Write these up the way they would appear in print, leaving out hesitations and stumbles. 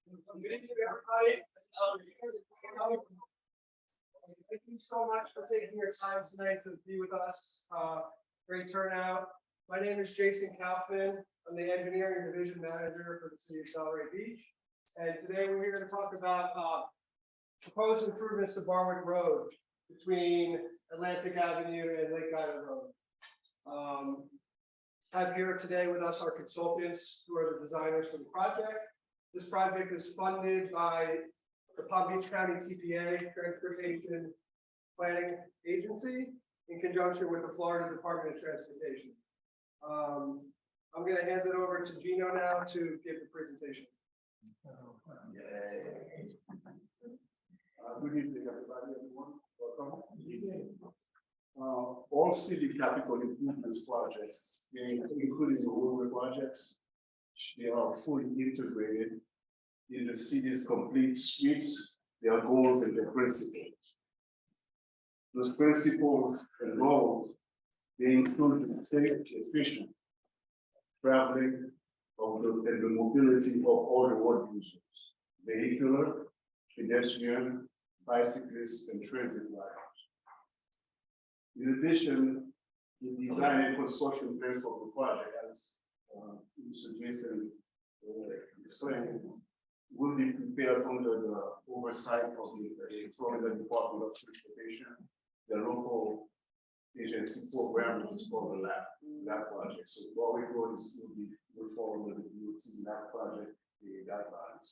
Good evening, everybody. Thank you so much for taking your time tonight to be with us. Great turnout. My name is Jason Kaufman. I'm the Engineering Division Manager for the City of Delray Beach. And today we're here to talk about proposed improvements to Barwick Road between Atlantic Avenue and Lake Island Road. I have here today with us our consultants who are the designers for the project. This project is funded by the Palm Beach County TPA, Transportation Planning Agency, in conjunction with the Florida Department of Transportation. I'm going to hand it over to Gino now to give the presentation. Good evening, everybody. Welcome. All city capital improvements projects, including the roadway projects, they are fully integrated in the city's complete streets, their goals and their principles. Those principles and goals, they include the safe, efficient traveling and the mobility of all the road users, vehicular, pedestrian, bicyclists, and transit riders. In addition, the design and construction plans for the project, as Mr. Jason explained, will be prepared under the oversight of the Florida Department of Transportation, the local agency program, which is called the LAP project. So Barwick Road will be follow the DOT LAP project guidelines.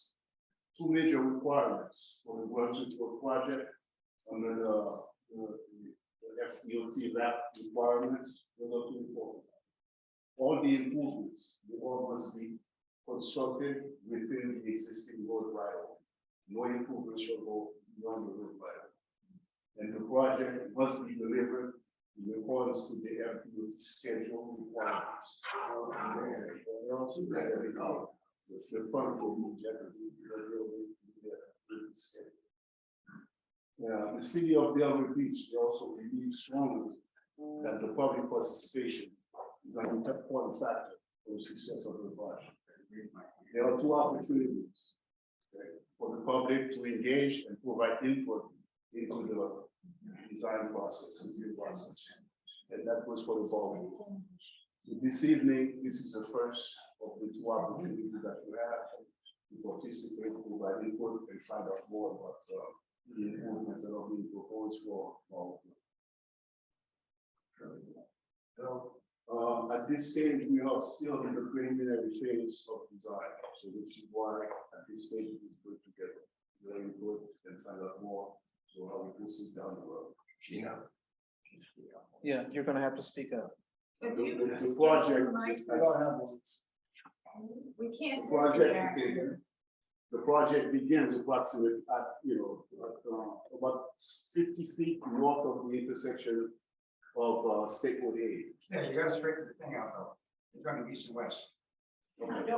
Two major requirements for the World Road project under the FDOT LAP requirements. All the improvements, they all must be constructed within the existing road right-of-way. No improvements shall go beyond the road right-of-way. And the project must be delivered in accordance to the FDOT schedule requirements. The fund will be the city of Delray Beach, they also believe strongly that the public participation is an important factor for the success of the project. There are two opportunities for the public to engage and provide input into the design process and review process. And that was for the Barwick. This evening, this is the first of the two opportunities that we have to participate, provide input, and find out more about the improvements that are being proposed for Barwick. At this stage, we are still in the preliminary phase of design, so which is why at this stage it is good to get your input and find out more. So how we proceed down the road. Yeah, you're going to have to speak up. The project, I don't have one. We can't. The project begins approximately at about 50 feet north of the intersection of State Road 8. Yeah, you gotta straighten the thing out though. It's going east and west. I think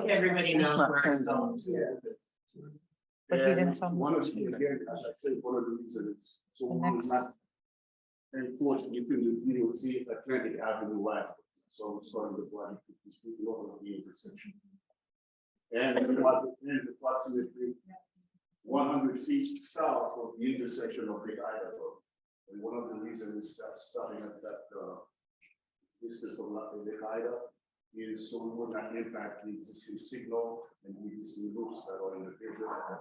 everybody knows where it goes. But he didn't tell me. One of the, again, as I say, one of the reasons, so we're not enforcing within the DOT Atlantic Avenue line. So it's starting the block 50 feet north of the intersection. And the project ends approximately 100 feet south of the intersection of Big Ida Road. And one of the reasons is that starting at that distance from Big Ida is so we would not impact the existing signal and the existing loops that are in the area.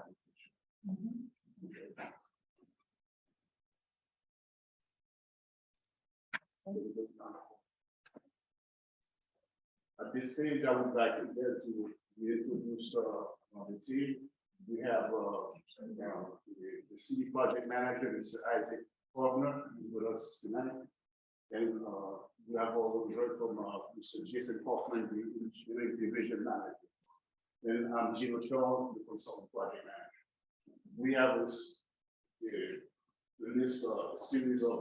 At this stage, I would like to introduce the team. We have the city project manager, Mr. Isaac Kovner, with us tonight. And we have already heard from Mr. Jason Hoffman, the engineering division manager. And I'm Gino Shaw, the consultant project manager. We have this series of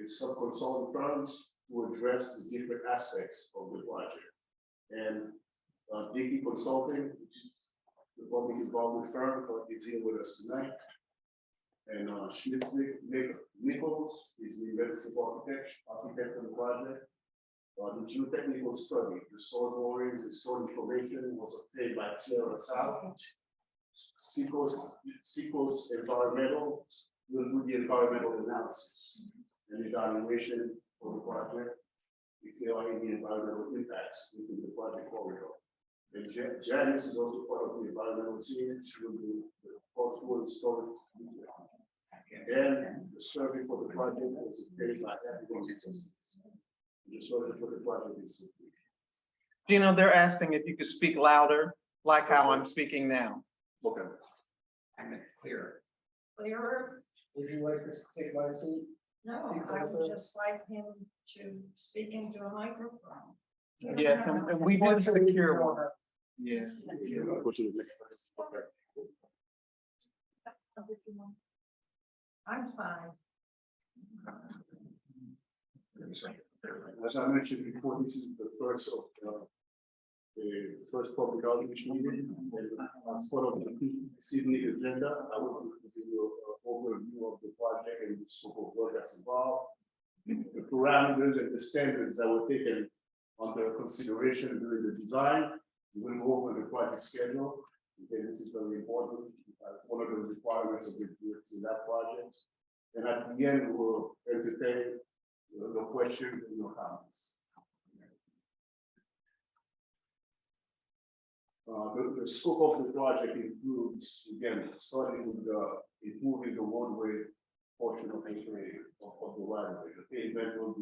sub-consultant firms to address the different aspects of the project. And Dickey Consulting, which is the public involvement firm, is here with us tonight. And Schmidt Nichols is the registered architect of the project. The geotechnical study, the soil borings, the soil information was obtained by Sierra South. Seacoast Environmental will do the environmental analysis and evaluation for the project if there are any environmental impacts within the project corridor. And Janice is also part of the environmental team. She will do the cultural storage. And the survey for the project is things like that. The survey for the project is. Gino, they're asking if you could speak louder, like how I'm speaking now. Okay. I meant clear. Clearer? Would you like to take my seat? No, I would just like him to speak into a microphone. Yes, and we did secure one. Yes. Go to the next one. Okay. I'm fine. As I mentioned before, this is the first of the first public outreach meeting. And as part of this evening agenda, I will give you an overview of the project and the scope of work that's involved, the parameters and the standards that were taken under consideration during the design. We will go over the project schedule. Okay, this is very important. One of the requirements of the in that project. And at the end, we will entertain your questions and your comments. The scope of the project includes, again, starting with improving the roadway portion of the right of way. The pavement will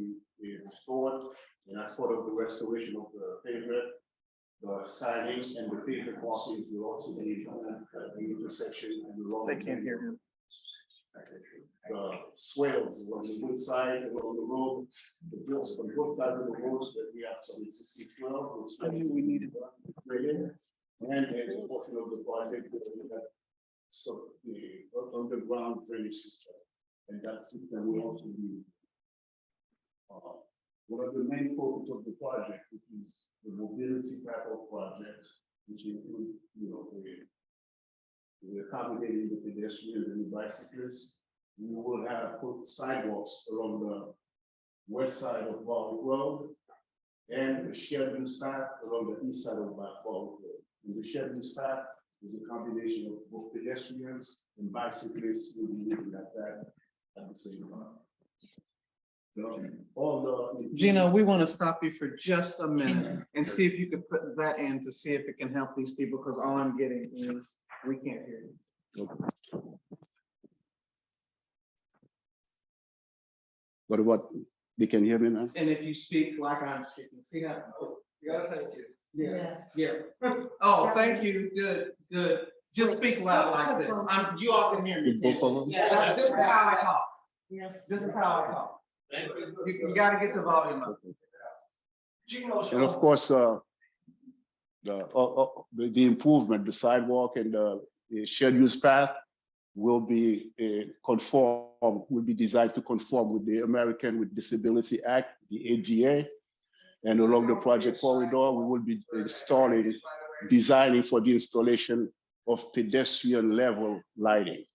be restored, and as part of the restoration of the pavement, the signage and the pavement markings will also be at the intersection and along. They can't hear him. The swales along the wood side, along the road, the bills on both sides of the roads that we have some existing swale. We needed grading, and a portion of the project that so the underground drainage system, and that system will also be one of the main focus of the project, which is the mobility type of project, which include the accommodating the pedestrians and the bicyclists. We will have put sidewalks along the west side of Barwick Road and the shared use path along the east side of Barwick Road. And the shared use path is a combination of both pedestrians and bicyclists who will be living at that at the same time. Gino, we want to stop you for just a minute and see if you could put that in to see if it can help these people, because all I'm getting is we can't hear you. What about, they can hear me now? And if you speak like I'm speaking, see how? You gotta thank you. Yeah, yeah. Oh, thank you. Good, good. Just speak loud like this. You all can hear me. Both of them? Yeah, this is how I talk. Yes. This is how I talk. You gotta get the volume up. And of course, the improvement, the sidewalk and the shared use path will be will be designed to conform with the American with Disability Act, the ADA. And along the project corridor, we will be designing for the installation of pedestrian level lighting.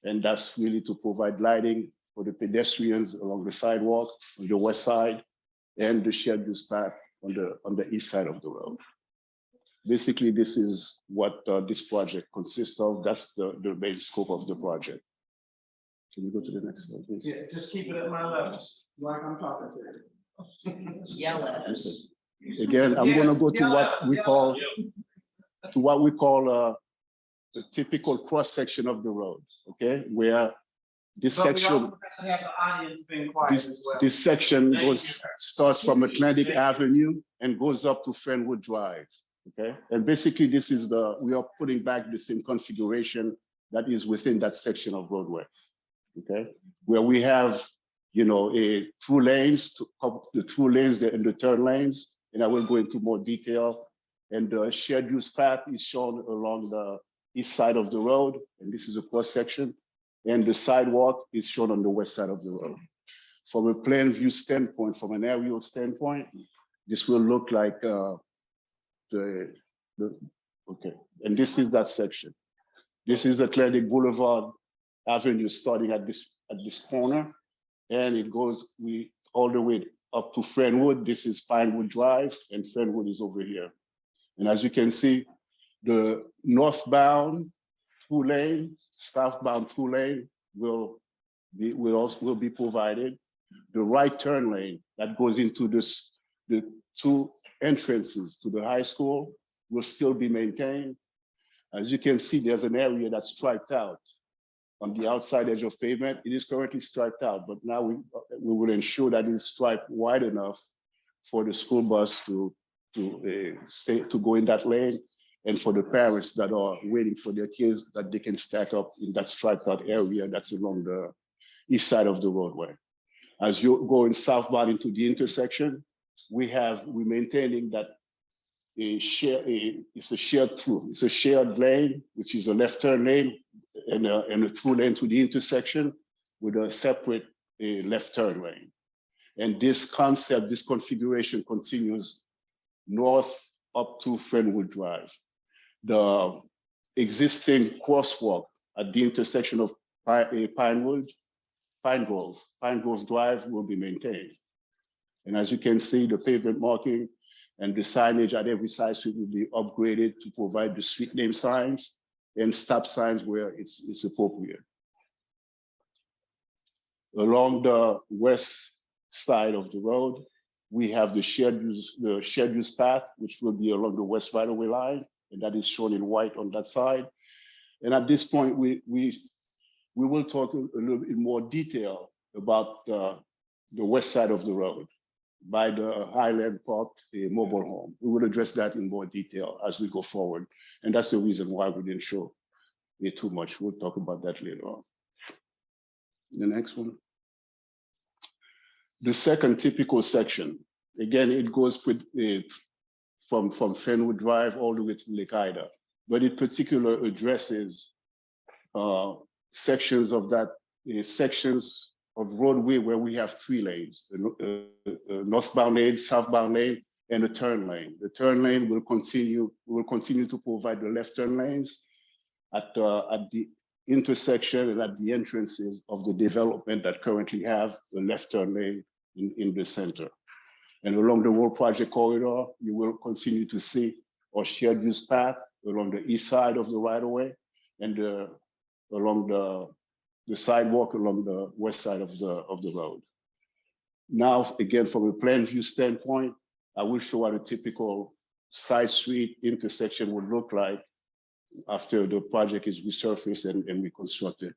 And that's really to provide lighting for the pedestrians along the sidewalk on the west side and the shared use path on the east side of the road. Basically, this is what this project consists of. That's the main scope of the project. Can you go to the next one, please? Yeah, just keep it at my level, like I'm talking to you. Yell at us. Again, I'm going to go to what we call the typical cross section of the road. Okay, where this But we section, also have the audience being quiet as well. this section starts from Atlantic Avenue and goes up to Fernwood Drive. Okay, and basically this is we are putting back the same configuration that is within that section of roadway. Okay, where we have, a through lanes, the through lanes and the turn lanes, and I will go into more detail. And the shared use path is shown along the east side of the road, and this is a cross section. And the sidewalk is shown on the west side of the road. From a plan view standpoint, from an aerial standpoint, this will look like okay. And this is that section. This is Atlantic Boulevard Avenue starting at this corner, and it goes all the way up to Fernwood. This is Pinewood Drive, and Fernwood is over here. And as you can see, The northbound 2-lane, southbound 2-lane will be provided. The right turn lane that goes into the 2 entrances to the high school will still be maintained. As you can see, there's an area that's striped out on the outside edge of pavement. It is currently striped out, but now we will ensure that it's striped wide enough for the school bus to go in that lane, and for the parents that are waiting for their kids, that they can stack up in that striped out area that's along the east side of the roadway. As you're going southbound into the intersection, we're maintaining that it's a shared through. It's a shared lane, which is a left turn lane and a through lane to the intersection with a separate left turn lane. And this concept, this configuration continues north up to Fenwood Drive. The existing crosswalk at the intersection of Pine Grove Drive will be maintained. And as you can see, the pavement marking and the signage at every side street will be upgraded to provide the street name signs and stop signs where it's appropriate. Along the west side of the road, we have the shared use path, which will be along the west right-of-way line, and that is shown in white on that side. And at this point, we will talk a little bit more detail about the west side of the road by the Highland Park mobile home. We will address that in more detail as we go forward. And that's the reason why we didn't show it too much. We'll talk about that later on. The next one. The second typical section, again, it goes with, from Fenwood Drive all the way to Lake Ida, but it particularly addresses sections of that, sections of roadway where we have 3 lanes, a northbound lane, southbound lane, and a turn lane. The turn lane will continue to provide the left turn lanes at the intersection and at the entrances of the development that currently have the left turn lane in the center. And along the World Project corridor, you will continue to see our shared use path along the east side of the right-of-way and along the sidewalk along the west side of the road. Now, again, from a plan view standpoint, I will show what a typical side street intersection would look like after the project is resurfaced and reconstructed.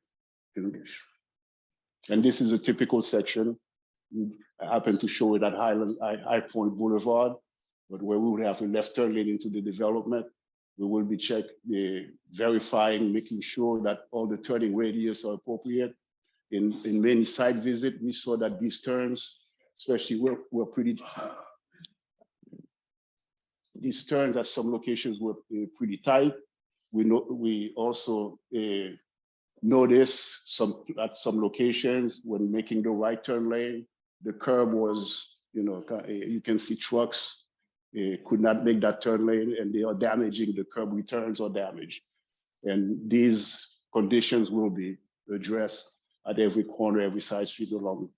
And this is a typical section. I happen to show it at High Point Boulevard, but where we would have a left turn lane into the development, we will be verifying, making sure that all the turning radius are appropriate. In many site visits, we saw that these turns, especially were pretty, these turns at some locations were pretty tight. We also noticed at some locations when making the right turn lane, the curb was, you can see trucks could not make that turn lane and they are damaging, the curb returns are damaged. And these conditions will be addressed at every corner, every side street along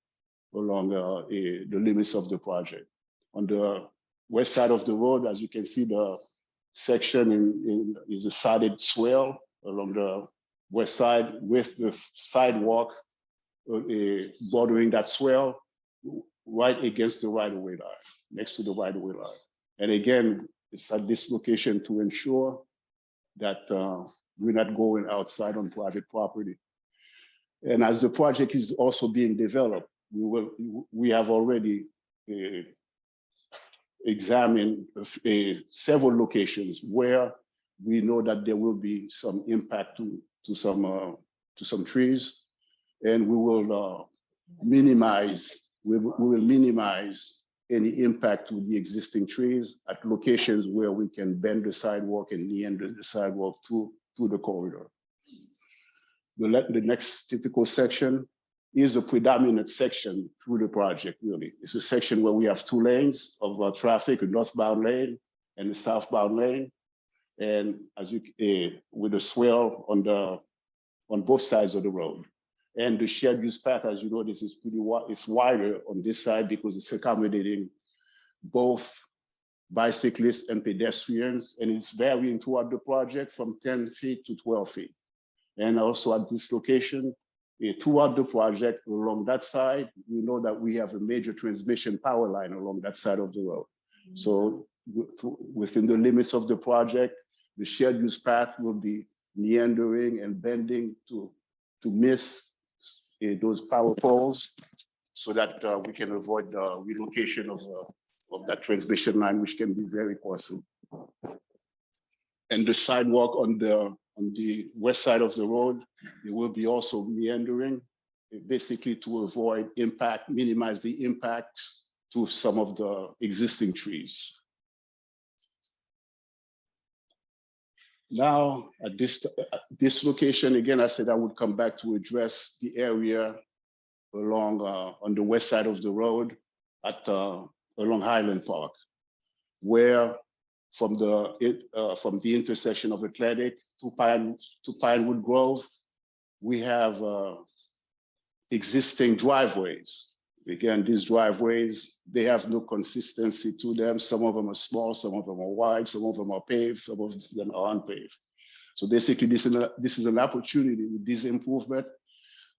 the limits of the project. On the west side of the road, as you can see, the section is a sodded swale along the west side with the sidewalk bordering that swale right against the right-of-way line, next to the right-of-way line. And again, it's at this location to ensure that we're not going outside on private property. And as the project is also being developed, we have already examined several locations where we know that there will be some impact to some trees, and we will minimize any impact to the existing trees at locations where we can bend the sidewalk and meander the sidewalk through the corridor. The next typical section is a predominant section through the project, really. It's a section where we have 2 lanes of traffic, a northbound lane and a southbound lane. And as with a swale on both sides of the road. And the shared use path, as you know, this is it's wider on this side because it's accommodating both bicyclists and pedestrians, and it's varying throughout the project from 10 feet to 12 feet. And also at this location, throughout the project along that side, we know that we have a major transmission power line along that side of the road. So within the limits of the project, the shared use path will be meandering and bending to miss those power poles so that we can avoid the relocation of that transmission line, which can be very costly. And the sidewalk on the west side of the road, it will be also meandering, basically to avoid impact, minimize the impact to some of the existing trees. Now, at this location, again, I said I would come back to address the area along on the west side of the road at along Highland Park, where from the intersection of Atlantic to Pinewood Grove, we have existing driveways. Again, these driveways, they have no consistency to them. Some of them are small, some of them are wide, some of them are paved, some of them are unpaved. So basically, this is an opportunity with this improvement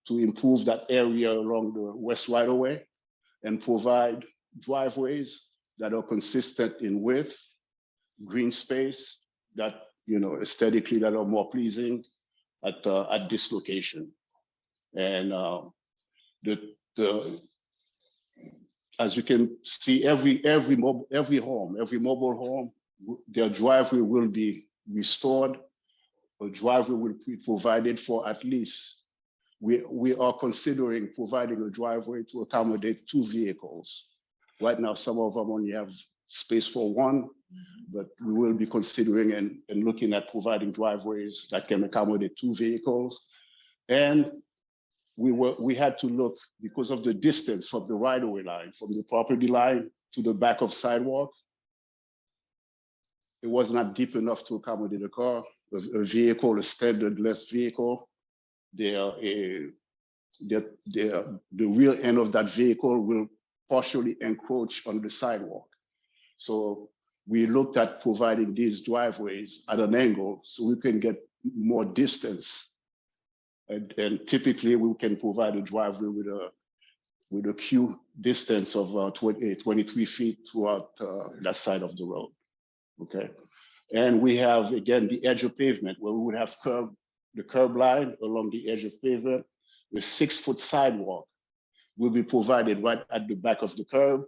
to improve that area along the west right of way and provide driveways that are consistent in width, green space, that, you know, aesthetically that are more pleasing at this location. And as you can see, every mobile home, their driveway will be restored. A driveway will be provided for at least. We are considering providing a driveway to accommodate 2 vehicles. Right now, some of them only have space for 1, but we will be considering and looking at providing driveways that can accommodate 2 vehicles. And we had to look, because of the distance from the right-of-way line, from the property line to the back of sidewalk, it was not deep enough to accommodate a car, a vehicle, a standard left vehicle. The rear end of that vehicle will partially encroach on the sidewalk. So we looked at providing these driveways at an angle so we can get more distance. And typically we can provide a driveway with a queue distance of 23 feet throughout that side of the road, okay? And we have, again, the edge of pavement where we would have the curb line along the edge of pavement. The 6-foot sidewalk will be provided right at the back of the curb,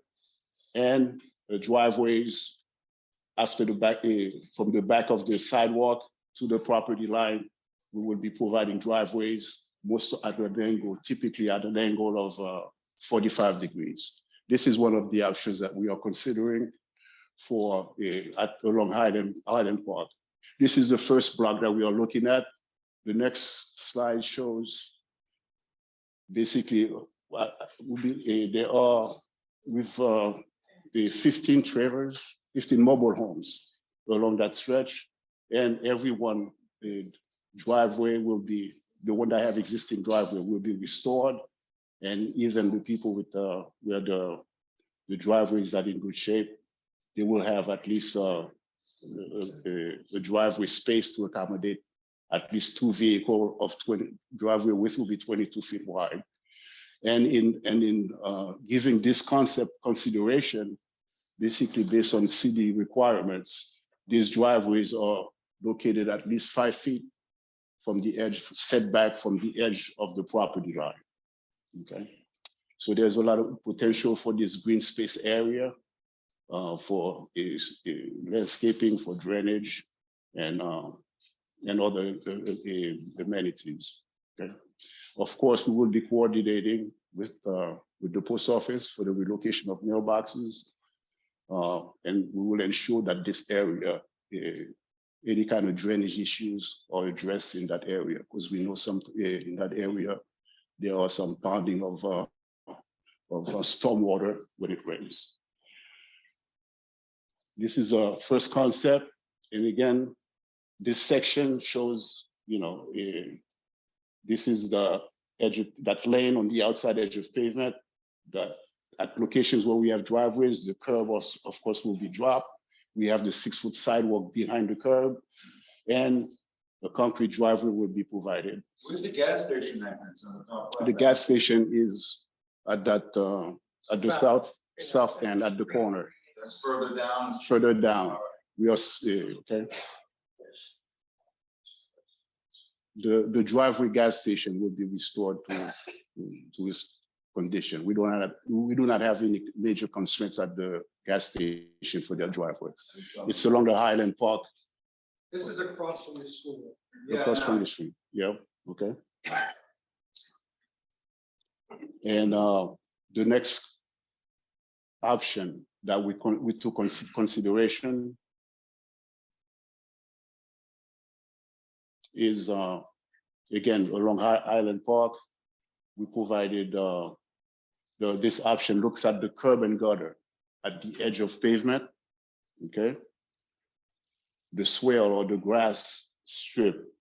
and the driveways after the back, from the back of the sidewalk to the property line. We will be providing driveways, most at an angle, typically at an angle of 45 degrees. This is one of the options that we are considering for along Highland Park. This is the first block that we are looking at. The next slide shows basically there are with the 15 trailers, 15 mobile homes along that stretch, and everyone driveway will be, the one that have existing driveway will be restored, and even the people with where the driveway is not in good shape, they will have at least a driveway space to accommodate at least 2 vehicles of 20. Driveway width will be 22 feet wide. And in giving this concept consideration, basically based on city requirements, these driveways are located at least 5 feet from the edge, setback from the edge of the property line, okay? So there's a lot of potential for this green space area for landscaping, for drainage, and other amenities, okay? Of course, we will be coordinating with the post office for the relocation of mailboxes, and we will ensure that this area, any kind of drainage issues are addressed in that area, because we know in that area there are some ponding of stormwater when it rains. This is a first concept, and again, this section shows, you know, this is the edge of that lane on the outside edge of pavement. That at locations where we have driveways, the curb, of course, will be dropped. we have the 6-foot sidewalk behind the curb, and a concrete driveway will be provided. Where's the gas station entrance on the top right? The gas station is at that, at the south end, at the corner, That's further down. further down. We are, okay. The driveway gas station will be restored to its condition. We do not have any major constraints at the gas station for their driveway. It's along the Highland Park, This is across from the school. across from the street. Yeah, okay. And the next option that we took consideration is again along Highland Park. We provided this option looks at the curb and gutter at the edge of pavement. Okay. The swale or the grass strip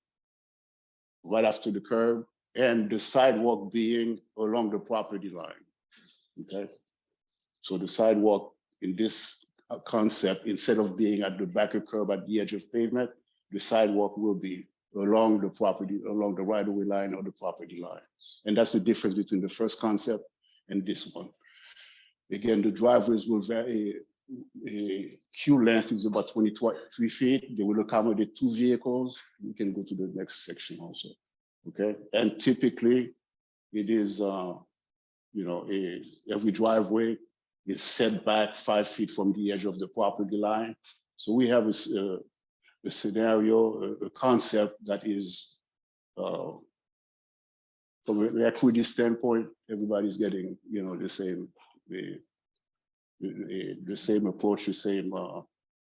right after the curb, and the sidewalk being along the property line. Okay. So the sidewalk in this concept, instead of being at the back of curb at the edge of pavement, the sidewalk will be along the property, along the right-of-way line or the property line. And that's the difference between the first concept and this one. Again, the driveways will vary. Queue length is about 23 feet. They will accommodate 2 vehicles. We can go to the next section also. Okay. And typically it is, every driveway is set back 5 feet from the edge of the property line. So we have a scenario, a concept that is, from an equity standpoint, everybody's getting, the same approach, the same,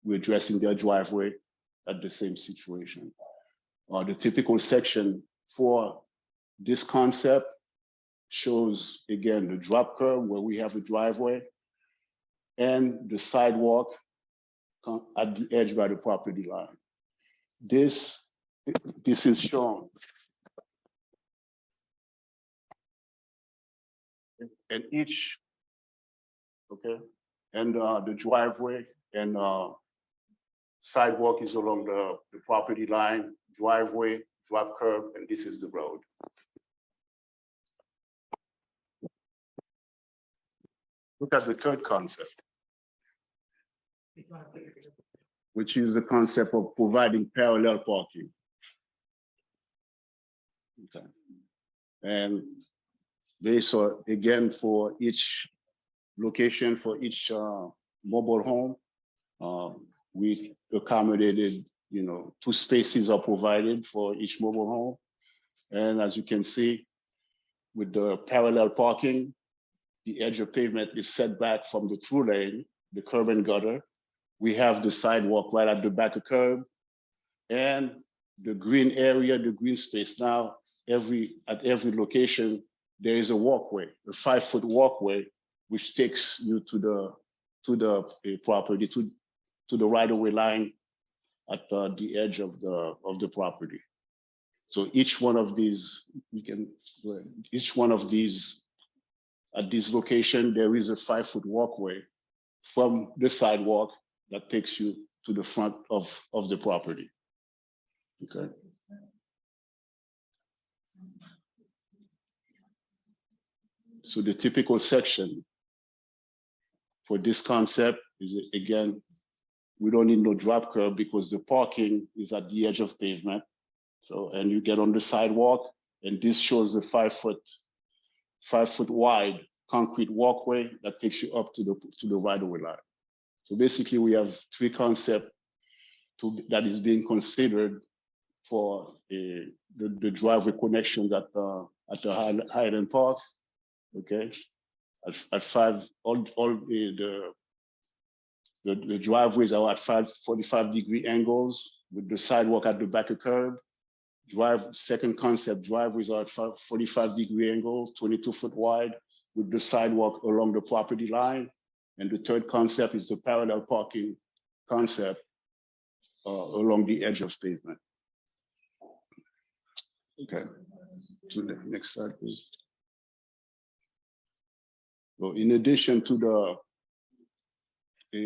we're addressing their driveway at the same situation. The typical section for this concept shows, again, the drop curb where we have a driveway and the sidewalk at the edge by the property line. This is shown. And each, okay, and the driveway and sidewalk is along the property line, driveway, drop curb, and this is the road. Look at the third concept, which is the concept of providing parallel parking. Okay. And based on, again, for each location, for each mobile home, we accommodated, 2 spaces are provided for each mobile home. And as you can see, with the parallel parking, the edge of pavement is set back from the through lane, the curb and gutter. We have the sidewalk right at the back of curb, and the green area, the green space. Now, at every location, there is a walkway, a 5-foot walkway, which takes you to the property, to the right-of-way line at the edge of the property. So each one of these, at this location, there is a 5-foot walkway from the sidewalk that takes you to the front of the property. Okay. So the typical section for this concept is, again, we don't need no drop curb because the parking is at the edge of pavement. So, and you get on the sidewalk, and this shows the 5-foot wide concrete walkway that takes you up to the right-of-way line. So basically, we have 3 concepts that is being considered for the driveway connections at the Highland Park. Okay, at 5, all the driveways are at 45-degree angles with the sidewalk at the back of curb. Second concept, driveways are at 45-degree angles, 22-foot wide, with the sidewalk along the property line. And the third concept is the parallel parking concept along the edge of pavement. Okay, to the next slide, please. So in addition to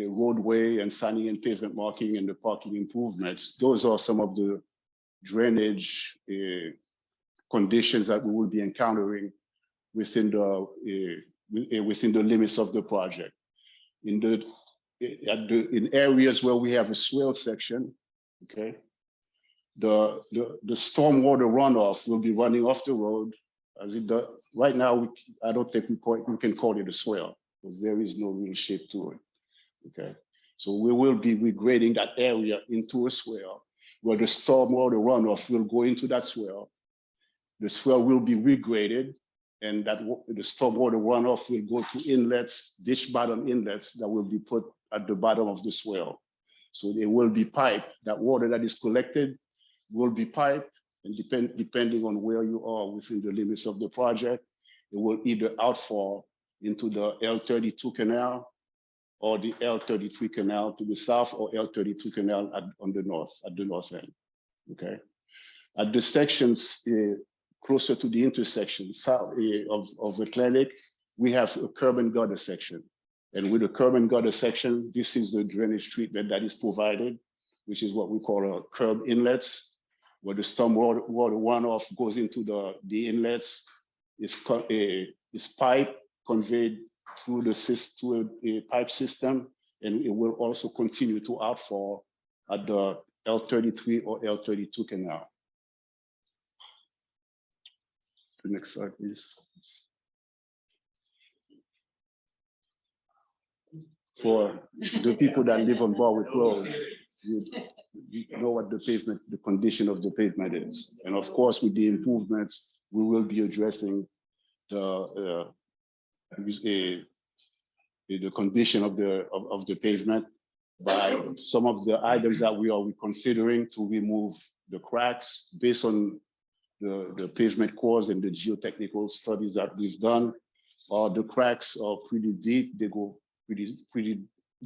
roadway and signing and pavement marking and the parking improvements. Those are some of the drainage conditions that we will be encountering within the limits of the project. In areas where we have a swale section, okay, the stormwater runoff will be running off the road as it does. Right now, I don't think we can call it a swale because there is no real shape to it. Okay, so we will be regrading that area into a swale where the stormwater runoff will go into that swale. The swale will be regraded, and that the stormwater runoff will go to inlets, ditch bottom inlets that will be put at the bottom of the swale. So they will be piped. That water that is collected will be piped, and depending on where you are within the limits of the project, it will either outfall into the L32 canal or the L33 canal to the south, or L32 canal at the north end. Okay, at the sections closer to the intersection south of Atlantic, we have a curb and gutter section. And with the curb and gutter section, this is the drainage treatment that is provided, which is what we call a curb inlets, where the stormwater runoff goes into the inlets, is piped, conveyed through a pipe system, and it will also continue to outfall at the L33 or L32 canal. The next slide, please. For the people that live on Barwick Road, you know what the condition of the pavement is. And of course, with the improvements, we will be addressing the condition of the pavement by some of the items that we are considering to remove the cracks based on the pavement cores and the geotechnical studies that we've done. The cracks are pretty deep. They go pretty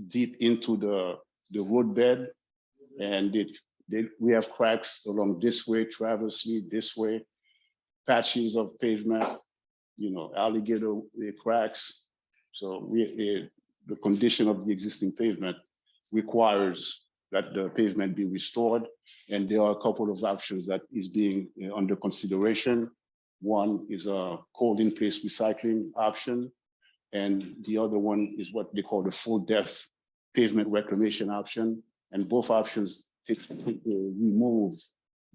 deep into the roadbed, and we have cracks along this way, traversely this way, patches of pavement, alligator cracks. So the condition of the existing pavement requires that the pavement be restored. And there are a couple of options that is being under consideration. One is a cold in place recycling option. And the other one is what they call the full depth pavement reclamation option. And both options remove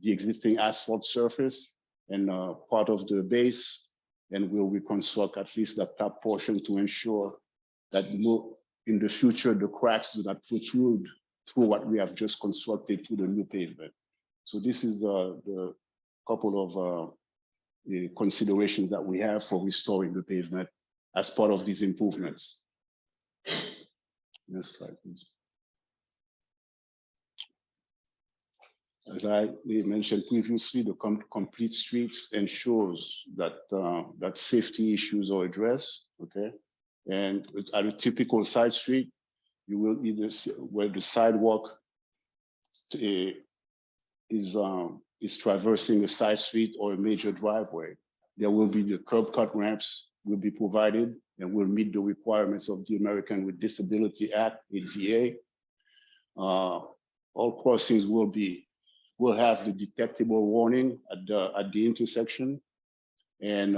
the existing asphalt surface and part of the base, and will reconstruct at least that top portion to ensure that in the future, the cracks do not protrude through what we have just constructed to the new pavement. So this is the couple of considerations that we have for restoring the pavement as part of these improvements. Next slide, please. As I mentioned previously, the complete streets ensures that that safety issues are addressed. Okay, and at a typical side street, you will either see where the sidewalk is traversing a side street or a major driveway. There will be the curb cut ramps will be provided and will meet the requirements of the American with Disability Act, ADA. All crossings will have the detectable warning at the intersection, and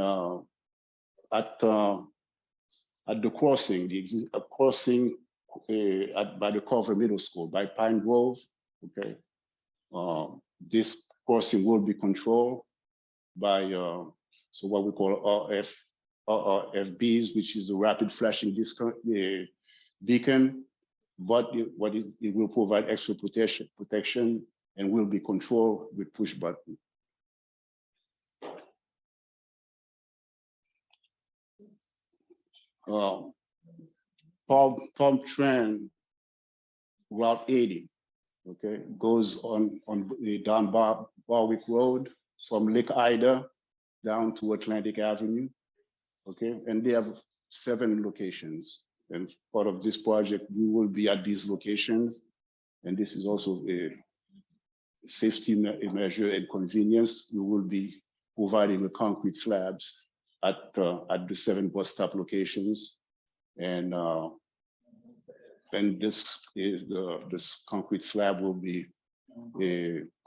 at the crossing, by the Carver Middle School, by Pine Grove. Okay, this crossing will be controlled by so what we call RFBs, which is the rapid flashing beacon, but it will provide extra protection and will be controlled with push button. Palm Trend Route 80, okay, goes on down Barwick Road from Lake Ida down to Atlantic Avenue, okay, and they have 7 locations. And part of this project, we will be at these locations, and this is also a safety measure and convenience. We will be providing the concrete slabs at the 7 bus stop locations, and and this concrete slab will be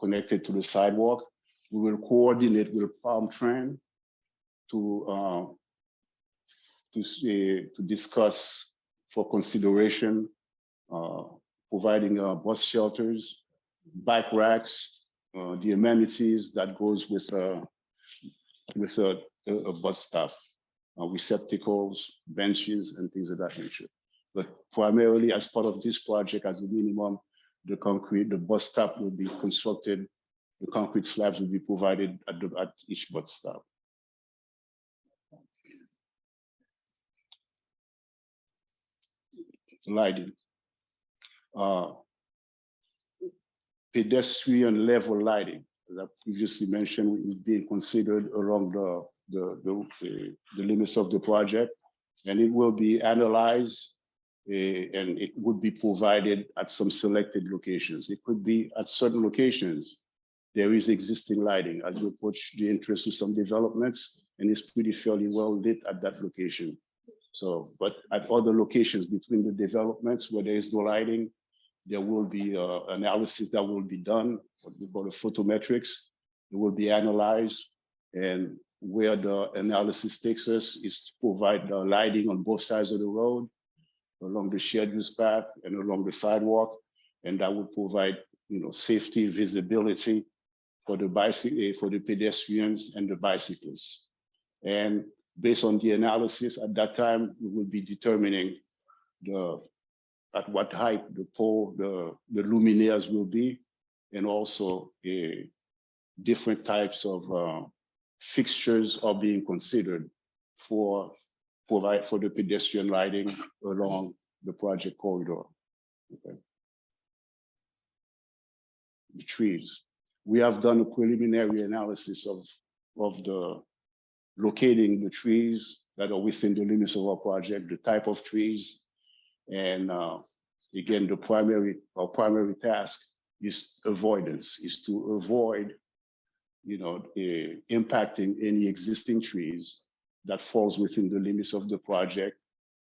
connected to the sidewalk. We will coordinate with Palm Trend to discuss for consideration, providing bus shelters, bike racks, the amenities that goes with a bus stop, receptacles, benches, and things of that nature. But primarily, as part of this project, as a minimum, the bus stop will be constructed. The concrete slabs will be provided at each bus stop. Lighting. Pedestrian level lighting, as I previously mentioned, is being considered along the limits of the project, and it will be analyzed and it would be provided at some selected locations. It could be at certain locations. There is existing lighting as you approach the entrance to some developments, and it's pretty fairly well lit at that location. So, but at other locations between the developments where there is no lighting, there will be analysis that will be done, what we call the photometrics. It will be analyzed, and where the analysis takes us is to provide the lighting on both sides of the road, along the shared use path and along the sidewalk, and that will provide, safety, visibility for the pedestrians and the bicyclists. And based on the analysis at that time, we will be determining at what height the pole, the luminaires will be, and also different types of fixtures are being considered for the pedestrian lighting along the project corridor. Okay. The trees. We have done a preliminary analysis of the locating the trees that are within the limits of our project, the type of trees. And again, our primary task is avoidance, is to avoid, impacting any existing trees that falls within the limits of the project,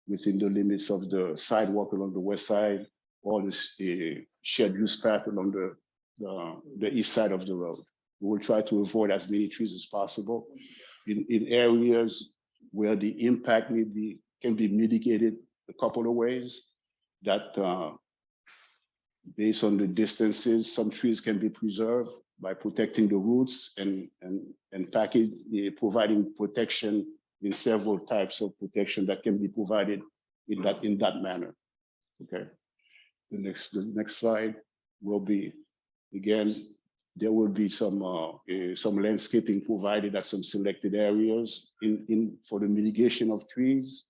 within the limits of the sidewalk along the west side, or the shared use path along the east side of the road. We will try to avoid as many trees as possible in areas where the impact can be mitigated a couple of ways. That based on the distances, some trees can be preserved by protecting the roots and providing protection in several types of protection that can be provided in that manner. Okay. The next slide will be, again, there will be some landscaping provided at some selected areas for the mitigation of trees,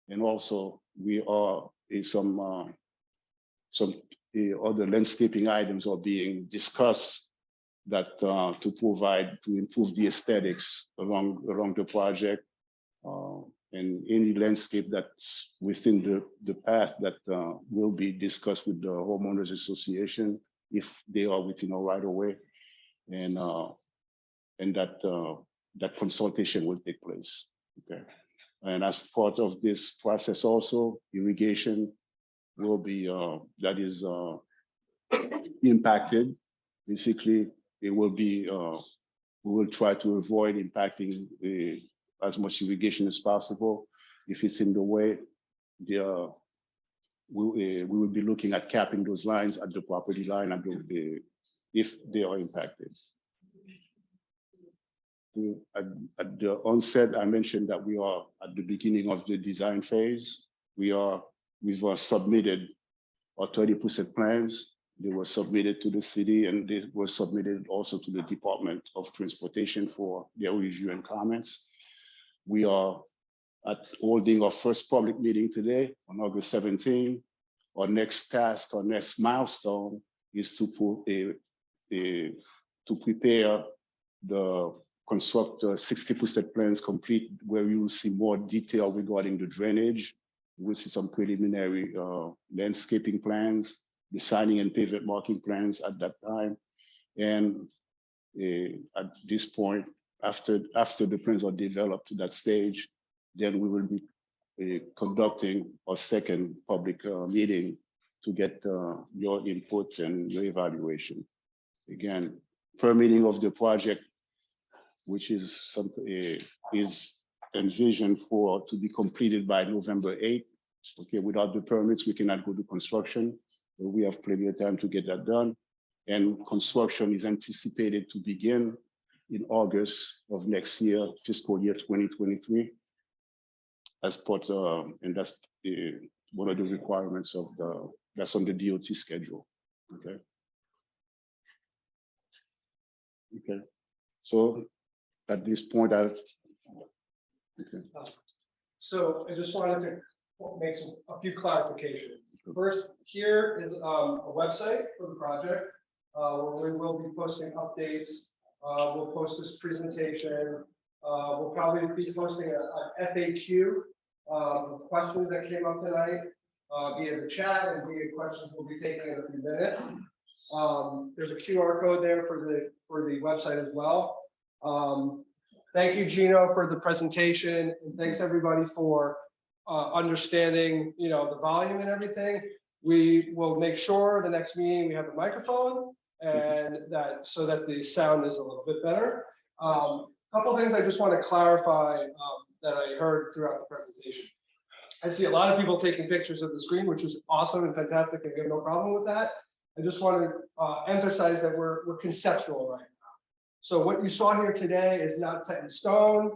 and also we are some other landscaping items are being discussed that to improve the aesthetics along the project, and any landscape that's within the path that will be discussed with the homeowners association if they are within a right of way, and that consultation will take place. Okay. And as part of this process also, irrigation will be, that is impacted. Basically, it will be, we will try to avoid impacting as much irrigation as possible. If it's in the way, we will be looking at capping those lines at the property line if they are impacted. At the onset, I mentioned that we are at the beginning of the design phase. We've submitted our 30% plans. They were submitted to the city, and they were submitted also to the Department of Transportation for their review and comments. We are holding our first public meeting today on August 17. Our next task, our next milestone is to prepare construct 60% plans complete, where you will see more detail regarding the drainage. You will see some preliminary landscaping plans, the signing and pavement marking plans at that time. And at this point, after the plans are developed to that stage, then we will be conducting our second public meeting to get your input and your evaluation. Again, permitting of the project, which is something is envisioned for to be completed by November 8th. Okay, without the permits, we cannot go to construction, but we have plenty of time to get that done. And construction is anticipated to begin in August of next year, fiscal year 2023, as part and that's one of the requirements of that's on the DOT schedule. Okay. Okay. So at this point, okay. So I just wanted to make a few clarifications. First, here is a website for the project where we will be posting updates. We'll post this presentation. We'll probably be posting a FAQ questions that came up tonight via the chat and via questions we'll be taking in a few minutes. There's a QR code there for the website as well. Thank you, Gino, for the presentation, and thanks everybody for understanding, the volume and everything. We will make sure the next meeting we have a microphone and so that the sound is a little bit better. Couple things I just want to clarify that I heard throughout the presentation. I see a lot of people taking pictures of the screen, which is awesome and fantastic, and we have no problem with that. I just want to emphasize that we're conceptual right now. So what you saw here today is not set in stone.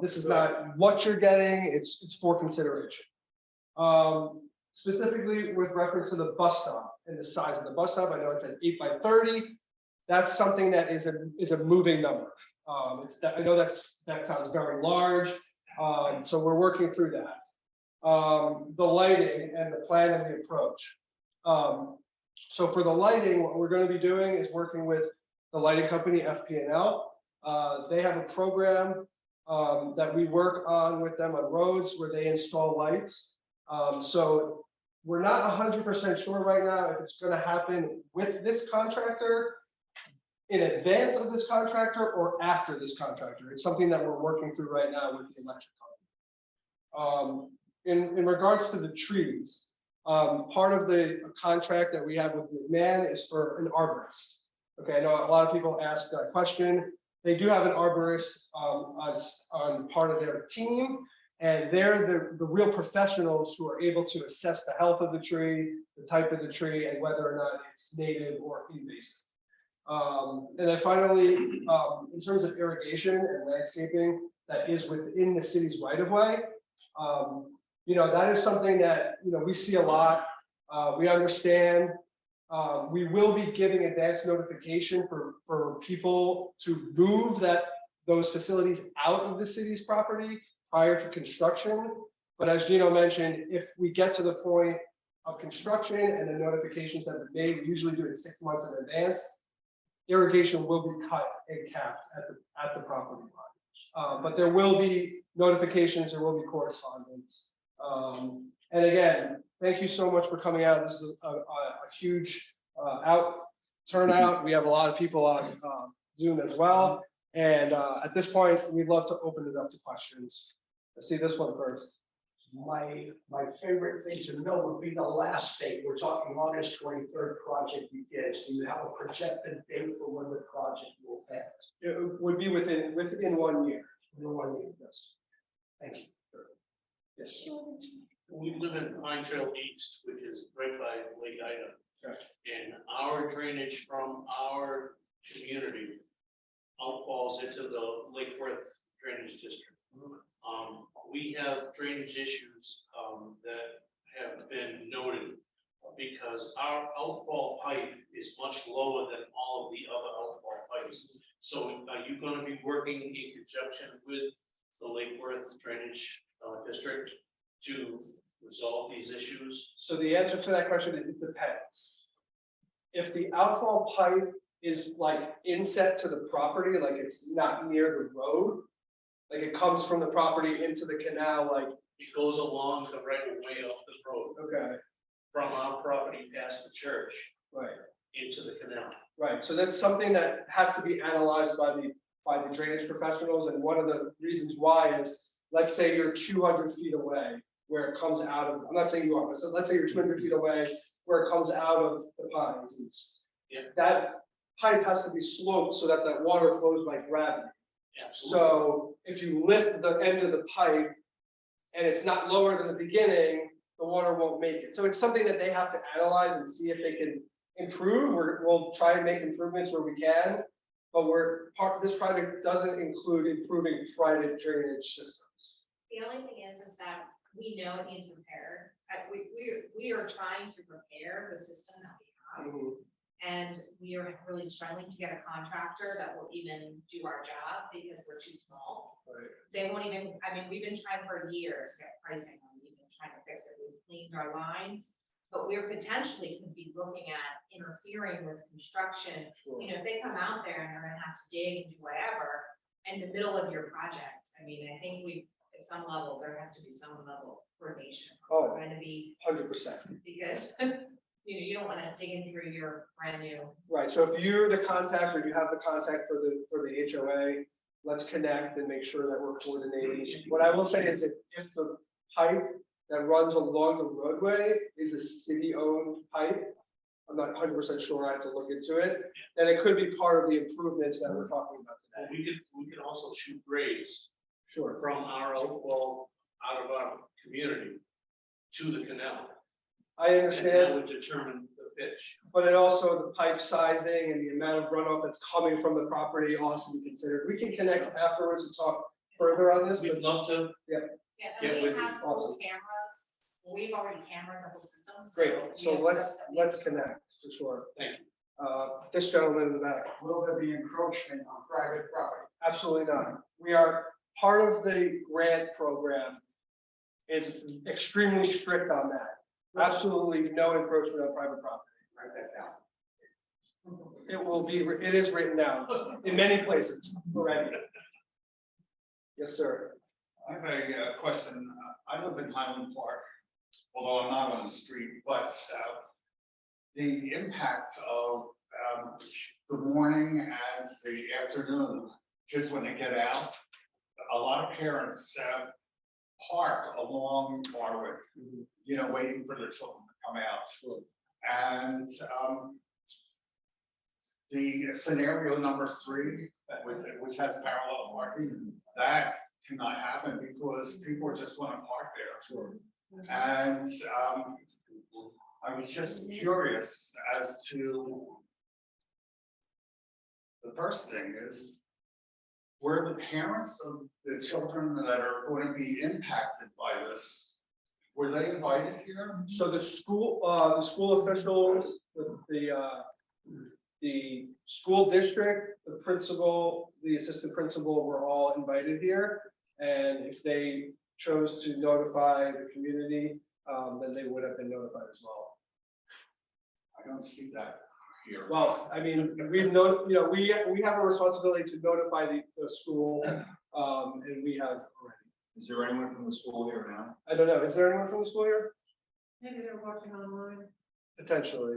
This is not what you're getting. It's for consideration. Specifically with reference to the bus stop and the size of the bus stop, I know it's an 8 by 30. That's something that is a moving number. I know that sounds very large. So we're working through that. The lighting and the plan and the approach. So for the lighting, what we're going to be doing is working with the lighting company, FP&L. They have a program that we work on with them on roads where they install lights. So we're not 100% sure right now if it's going to happen with this contractor, in advance of this contractor, or after this contractor. It's something that we're working through right now with the electric company. In regards to the trees, part of the contract that we have with McMahon is for an arborist. Okay, I know a lot of people ask that question. They do have an arborist on part of their team, and they're the real professionals who are able to assess the health of the tree, the type of the tree, and whether or not it's native or invasive. And then finally, in terms of irrigation and landscaping that is within the city's right of way, that is something that we see a lot. We understand. We will be giving advance notification for people to move those facilities out of the city's property prior to construction. But as Gino mentioned, if we get to the point of construction and the notifications have been made, we usually do it 6 months in advance. Irrigation will be cut and capped at the property line. But there will be notifications, there will be correspondence. And again, thank you so much for coming out. This is a huge turnout. We have a lot of people on Zoom as well. And at this point, we'd love to open it up to questions. Let's see this one first. My favorite thing to know would be the last date. We're talking August 23rd project begins. Do you have a projected date for when the project will end? It would be within 1 year. In 1 year, yes. Thank you. Yes. We live in Pine Trail East, which is right by Lake Ida. Right. And our drainage from our community outfalls into the Lake Worth Drainage District. We have drainage issues that have been noted because our outfall pipe is much lower than all of the other outfall pipes. So are you going to be working in conjunction with the Lake Worth Drainage District to resolve these issues? So the answer to that question is it depends. If the outfall pipe is like inset to the property, like it's not near the road, like it comes from the property into the canal, like it goes along the right of way up the road. Okay. From our property past the church. Right. Into the canal. Right. So that's something that has to be analyzed by the drainage professionals. And one of the reasons why is, let's say you're 200 feet away where it comes out of, I'm not saying you are, but so let's say you're 200 feet away, where it comes out of the pines. Yeah. That pipe has to be sloped so that that water flows by gravity. Absolutely. So if you lift the end of the pipe and it's not lower than the beginning, the water won't make it. So it's something that they have to analyze and see if they can improve. We'll try and make improvements where we can, but this project doesn't include improving private drainage systems. The only thing is that we know it needs repaired. We are trying to repair the system that we have. And we are really struggling to get a contractor that will even do our job because we're too small. Right. They won't even, I mean, we've been trying for a year to get pricing on, we've been trying to fix it, we've cleaned our lines. But we're potentially could be looking at interfering with construction. You know, if they come out there and they're gonna have to dig and do whatever in the middle of your project. I mean, I think at some level, there has to be some level of coordination. Oh. We're gonna be, 100%. because, you know, you don't want us digging through your brand new. Right, so if you're the contact or you have the contact for the HOA, let's connect and make sure that we're coordinating. What I will say is that if the pipe that runs along the roadway is a city-owned pipe, I'm not 100% sure, I have to look into it, then it could be part of the improvements that we're talking about Well, today. we could also shoot grades Sure. from our outfall out of our community to the canal. I And that understand, would determine the pitch. but it also, the pipe sizing and the amount of runoff that's coming from the property also be considered. We can connect afterwards and talk further on this, We'd but love to. Yeah, Yeah, and we with- have awesome. full cameras, we've already cameraed the whole system. great, we so have let's stuff that we- connect, for sure. Thank you. This gentleman in the back. Will there be encroachment on private property? Absolutely not. We are, part of the grant program is extremely strict on that. Absolutely no encroachment on private property. Write that down. It is written down in many places already. Yes, sir. I have a question. I live in Highland Park, although I'm not on the street, but the impact of the morning and the afternoon, kids when they get out, a lot of parents park along Barwick, you know, waiting for their children to come out. And the scenario number 3, which has parallel parking, that cannot happen because people just want to park there. And I was just curious as to, the first thing is, were the parents of the children that are going to be impacted by this, were they invited here? So the school officials, the school district, the principal, the assistant principal were all invited here. And if they chose to notify the community, then they would have been notified as well. I don't see that here. Well, I mean, we have a responsibility to notify the school, and we have already. Is there anyone from the school here now? I don't know, is there anyone from the school here? Maybe they're watching online. Potentially.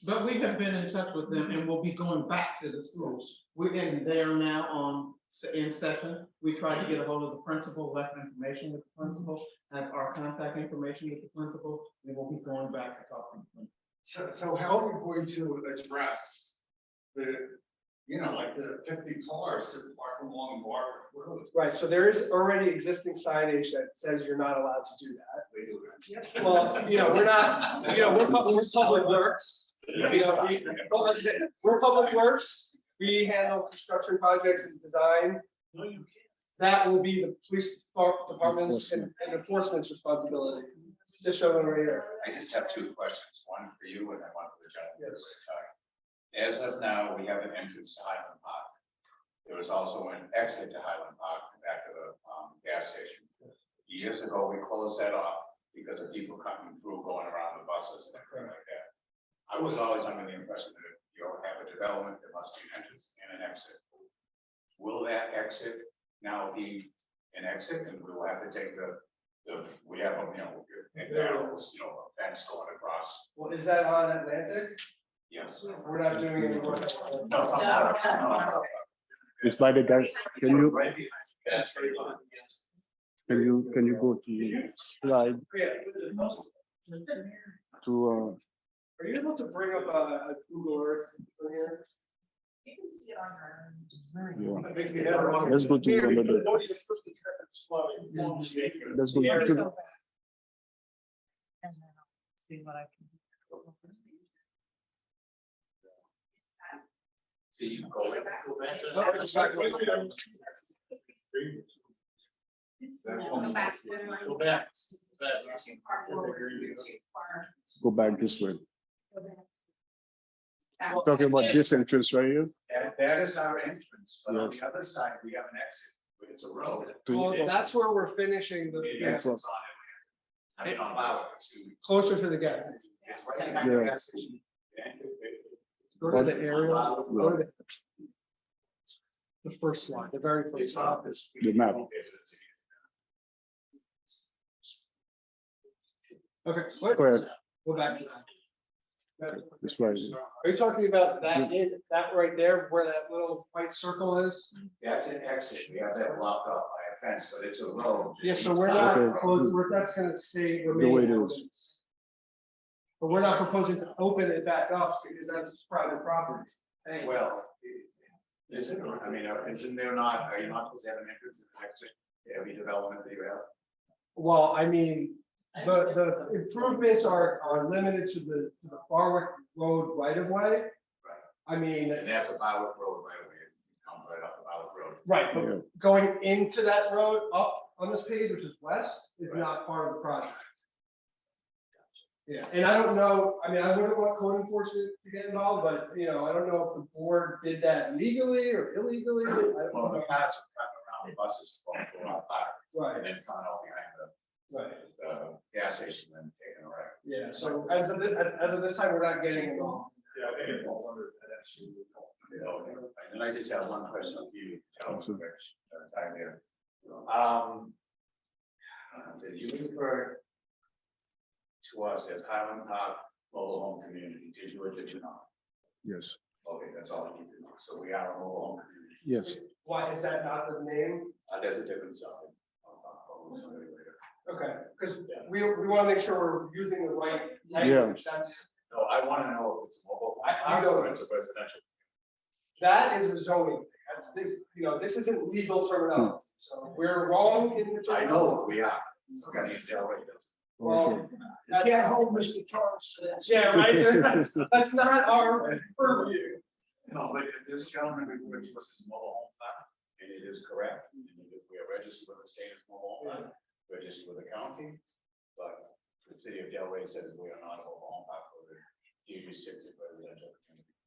But we have been in touch with them and we'll be going back to the schools. They are now in session. We tried to get a hold of the principal, left information with the principal, have our contact information with the principal. We will be going back to talk to them. So how are we going to address the, like the 50 cars that park along Barwick Road? Right, so there is already existing signage that says you're not allowed to do that. They do that. Well, we're not, we're public works. We're public works. We handle construction projects and design. No, you can't. That will be the police department's and enforcement's responsibility. This gentleman right here. I just have 2 questions, one for you and then one for the gentleman. As of now, we have an entrance to Highland Park. There was also an exit to Highland Park, back to the gas station. Years ago, we closed that off because of people coming through, going around the buses and everything like that. I was always under the impression that if you have a development, there must be an entrance and an exit. Will that exit now be an exit, and we will have to take we have a, narrows, a fence going across? Well, is that on Atlantic? Yes. We're not doing any work. It's by the guy, can you, That's right on, yes. Can you go to slide to, Are you able to bring up a Google Earth from here? You can see it on your. yeah, That makes me better. let's go to Here, one of the, don't even push the traffic slow. let's go Yeah. to, And then I'll see what I can. See, you go back. Oh, it's not going there. Go back. Go back. You're too far forward. You're too far. go back this way. Go back. That way. Talking about this entrance right here. That is our entrance, but on Yes. the other side, we have an exit, but it's a road. Well, that's where we're finishing The the, exit's on it. I mean, on Barwick, excuse me. closer to the gas station. It's right behind the Yeah. gas station. Go to the aerial, go to the first slide, the very first It's slide. not this. The map. Okay, Go ahead, go back to that. this right. Are you talking about that right there, where that little white circle is? That's an exit. We have that blocked off by a fence, but it's a road. Yeah, so we're not, Okay. proposing- that's gonna stay The way it remain. is. But we're not proposing to open it back up because that's private property. Hey, Well, is it, I mean, isn't there not, are you not supposed to have an entrance and an exit, every development that you have? well, I mean, the improvements are limited to the Barwick Road right of way. Right. I mean, And that's a Barwick Road right away, come right up the Barwick Road. right, Yeah. but going into that road up on this page, which is west, is Right. not part of the project. Yeah, and I don't know, I mean, I wouldn't want code enforcement to get involved, but, you know, I don't know if the board did that legally or illegally. I don't Well, the know. cars are coming around, the buses going to our park, and Right, then coming out behind right, the gas station and taking a right. yeah, so as of this time, we're not getting involved. Yeah, I think it falls under that issue. And I just have one question for you, Awesome. Rich, time here. Did you refer to us as Highland Park Mobile Home Community, did you or did you not? Yes, Okay, that's all I need to know, so we are a mobile home community. yes, Why is that not the name? There's a different side. I'll tell you later. Okay, because we want to make sure we're using the right language. That's, No, I want to know if it's a mobile home I park don't or know. it's a residential. that is a zoning thing. That's the, you know, this isn't legal terminology, so we're wrong in the I terminology. know what we are. Okay, Delray does. Well, I can't hold Mr. Charles to that. yeah, right, that's not our purview. No, but if this gentleman refers to us as mobile home park, and it is correct, and if we are registered with the state as mobile home park, registered with the county, but the city of Delray says we are not a mobile home park for the D-restricted residential community.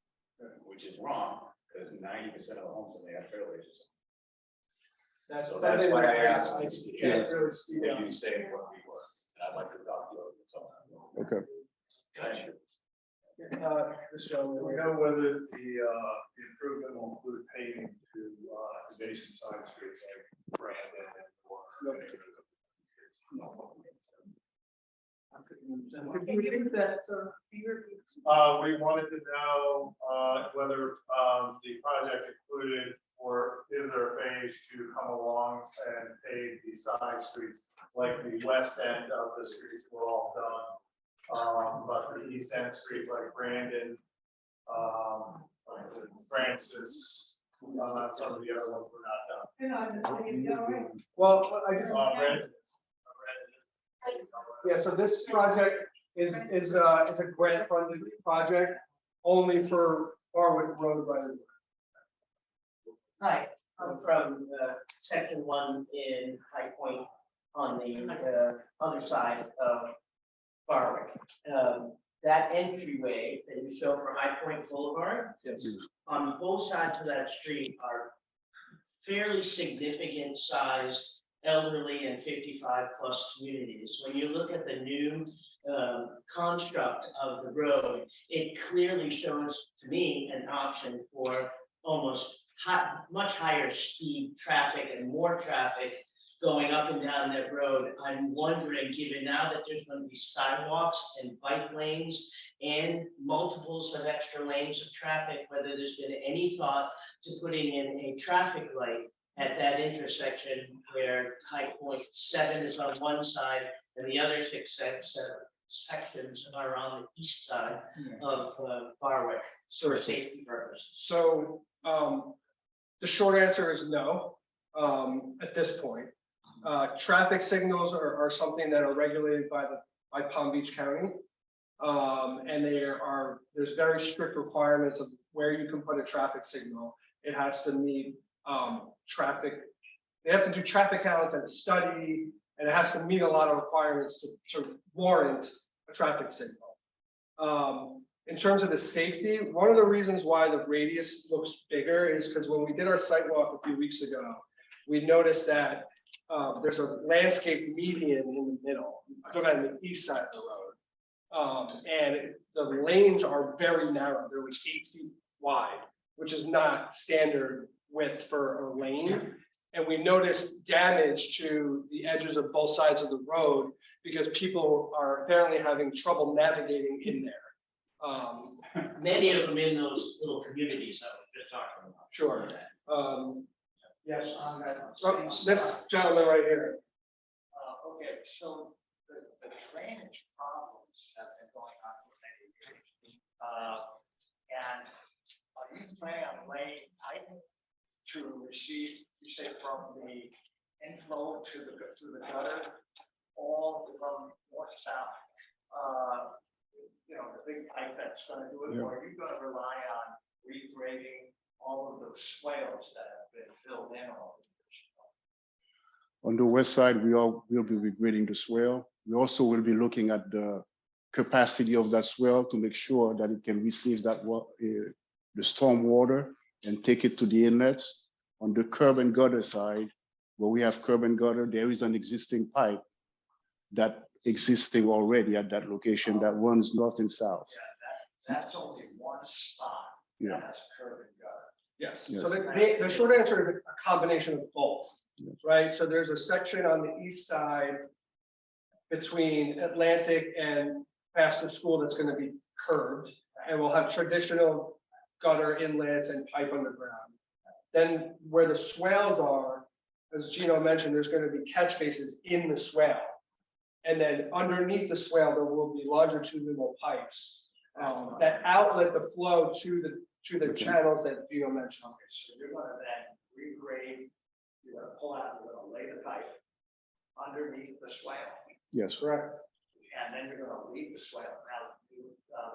Which is wrong, because 90% of the homes in the Fairway is. So that's why I asked, You can't really see if that. you say what we were, and I'd like to talk to you about something. okay. Gotcha. So, Do we know whether the improvement will include paving to adjacent side streets like Brandon or? Could you repeat that, sir? We wanted to know whether the project included, or is there a phase to come along and pave the side streets, like the west end of the streets were all done. But the east end streets like Brandon, Francis, some of the other ones were not done. Well, I just, Brandon. yeah, so this project is it's a grant funded project only for Barwick Road right of way. Hi, I'm from section 1 in High Point on the other side of Barwick. That entryway that you show for High Point Boulevard, on both sides of that street are fairly significant sized elderly and 55+ communities. When you look at the new construct of the road, it clearly shows to me an option for almost much higher speed traffic and more traffic going up and down that road. I'm wondering, given now that there's going to be sidewalks and bike lanes and multiples of extra lanes of traffic, whether there's been any thought to putting in a traffic light at that intersection where High Point 7 is on one side and the other sections are on the east side of Barwick for safety purposes. So, the short answer is no, at this point. Traffic signals are something that are regulated by Palm Beach County. And there's very strict requirements of where you can put a traffic signal. It has to meet, they have to do traffic counts and study, and it has to meet a lot of requirements to warrant a traffic signal. In terms of the safety, one of the reasons why the radius looks bigger is because when we did our site walk a few weeks ago, we noticed that there's a landscape median in the middle, on the east side of the road. And the lanes are very narrow. They're like 8 feet wide, which is not standard width for a lane. And we noticed damage to the edges of both sides of the road because people are apparently having trouble navigating in there. Many of them in those little communities that we just talking about. Sure. Yes, on that. This gentleman right here. Okay, so the drainage problems have been going on for many years. And are you planning on laying pipe to receive, you say, from the inflow through the gutter, all from north south? The big pipe that's going to do it, or are you going to rely on regrading all of those swales that have been filled in all the years? On the west side, will be regrading the swale. We also will be looking at the capacity of that swale to make sure that it can receive the storm water and take it to the inlets. On the curb and gutter side, where we have curb and gutter, there is an existing pipe that existing already at that location that runs north and south. Yeah, that's only one spot. Yeah. That has curb and gutter. Yes. Yes. So the short answer is a combination of both, right? So there's a section on the east side between Atlantic and past the school that's going to be curved, and we'll have traditional gutter inlets and pipe underground. Then where the swales are, as Gino mentioned, there's going to be catch bases in the swale. And then underneath the swale, there will be longitudinal pipes that outlet the flow to the channels that Gino mentioned. Okay, so you're going to then regrade, you're going to pull out, you're going to lay the pipe underneath the swale. Yes. Correct. And then you're going to leave the swale. Now,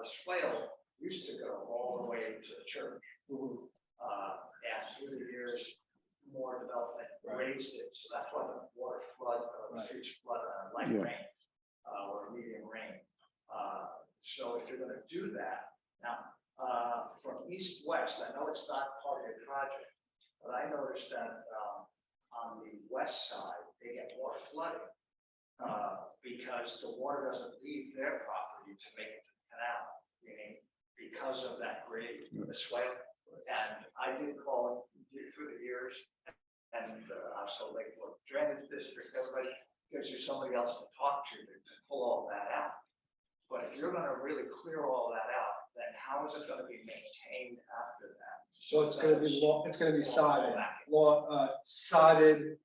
the swale used to go all the way to the church. And through the years, more development raised it. So that's why the water flood, the streets flood on light rain or medium rain. So if you're going to do that, now from east west, I know it's not part of your project, but I noticed that on the west side, they get more flooding because the water doesn't leave their property to make it to the canal, meaning because of that grade, the swale. And I did call it through the years, and also Lakewood Drainage District, everybody gives you somebody else to talk to pull all that out. But if you're going to really clear all that out, then how is it going to be maintained after that? So it's going to be sodded, sodded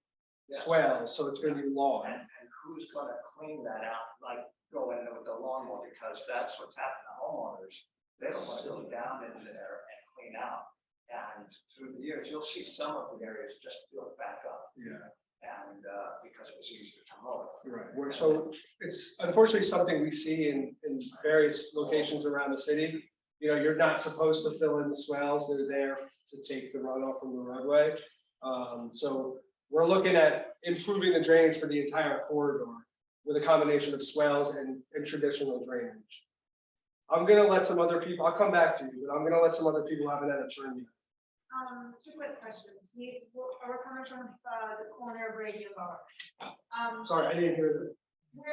swales. So it's going to be long. And who's going to clean that out, like go in with the lawnmower, because that's what's happened to homeowners. They don't want to go down into there and clean out. And through the years, you'll see some of the areas just built back up. Yeah. And because it was easier to mow. Right. So it's unfortunately something we see in various locations around the city. You're not supposed to fill in the swales. They're there to take the runoff from the roadway. So we're looking at improving the drainage for the entire corridor with a combination of swales and traditional drainage. I'm going to let some other people, I'll come back to you, but I'm going to let some other people have an turn. Two quick questions. We're coming from the corner of Brady and Barwick. Sorry, I didn't hear that. We're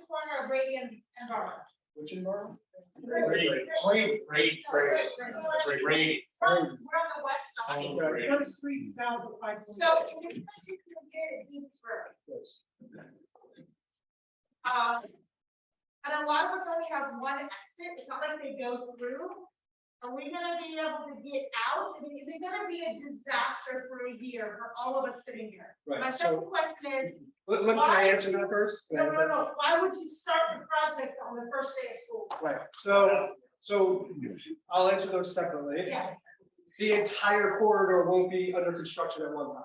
the corner of Brady and Barwick. Which environment? Great. We're on the west side. Okay. Street south of 5. So in this particular area, Deansburg. And a lot of us only have one exit. It's not like they go through. are we gonna be able to get out? I mean, is it gonna be a disaster for a year for all of us sitting here? My Right, second so, question is, can I answer that first? Can I no, answer no, that? no, why would you start the project on the first day of school? Right, so I'll answer those separately. Yeah. The entire corridor won't be under construction at one time.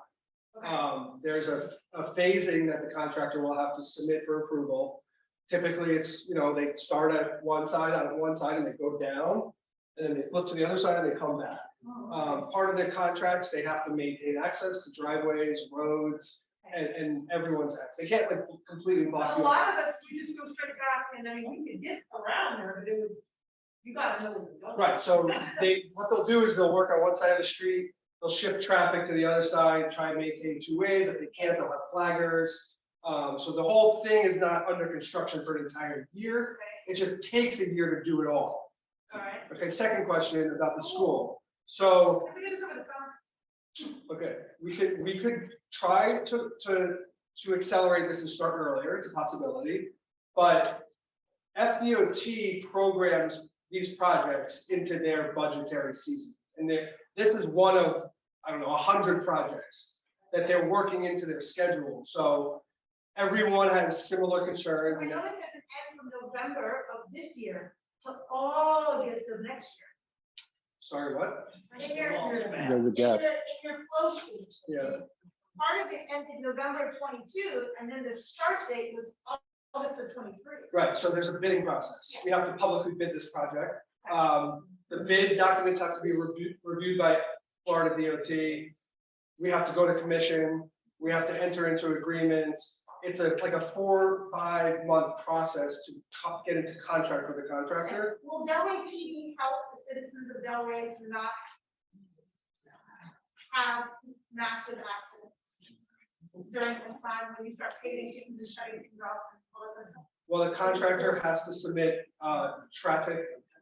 Okay. There's a phasing that the contractor will have to submit for approval. Typically, it's, they start at one side, and they go down, and then they flip to the other side and they come back. Part of the contracts, they have to maintain access to driveways, roads, and everyone's access. They can't like completely block But a you. lot of us, we just go straight back, and I mean, we could get around there, but it was, you gotta know where you're going. Right, so what they'll do is they'll work on one side of the street, they'll shift traffic to the other side, try and maintain two ways. If they can't, they'll have flaggers. So the whole thing is not under construction for an entire year. It just takes a year to do it all. All right. Okay, second question about the school. So, We could do some of the summer. okay, we could try to accelerate this and start earlier. It's a possibility. But FDOT programs these projects into their budgetary season. And this is one of, 100 projects that they're working into their schedule. So everyone has similar concerns. I know it doesn't end from November of this year to August of next year. Sorry, what? In your There's a gap. flow sheet. Yeah. Part of it ended November of 22, and then the start date was August of 23. Right, so there's a bidding process. We have to publicly bid this project. The bid documents have to be reviewed by Florida DOT. We have to go to commission. We have to enter into agreements. It's like a 4 or 5 month process to get into contract with the contractor. Will Delray PD help the citizens of Delray to not have massive accidents during this time when you start paving things and shutting things off and all of this? Well, the contractor has to submit traffic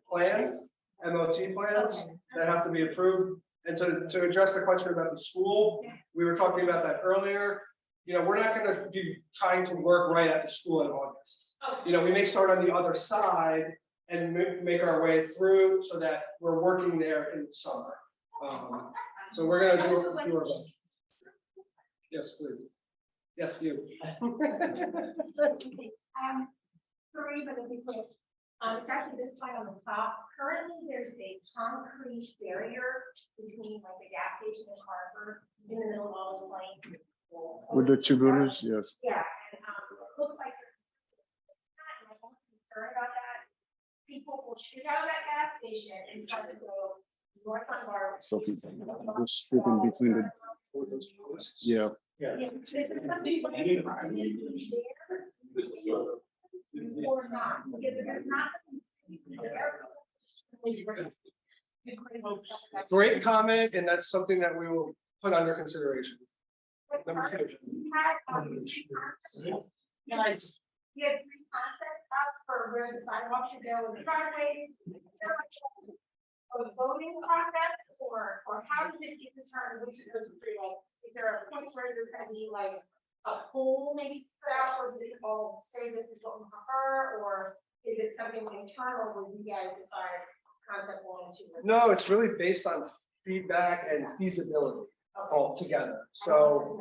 plans, MOT plans that have to be approved. And to address the question about the school, we were talking about that earlier. We're not going to be trying to work right at the school in August. We may start on the other side and make our way through so that we're working there in the summer. So we're going to do our best. Yes, please. Yes, you. Sorry, but if you could, it's actually this slide on the top. Currently, there's a concrete barrier between like the gas station and Harvard in the middle of all the lanes. With the tubulars, yes. Yeah, and it looks like I'm concerned about that. People will shoot out of that gas station and try to go north on Barwick. So people go straight in between the, yeah. Or not, because there's not. Great comment, and that's something that we will put under consideration. Number two. You had 3 concepts up for where the sidewalk should go in the driveway. A voting process, or how does it get determined which of those 3? Like, is there a point where there's gonna be like a poll maybe put out, or do they all say this is what we prefer, or is it something internal where you guys decide concept 1 and 2? No, it's really based on feedback and feasibility all together. So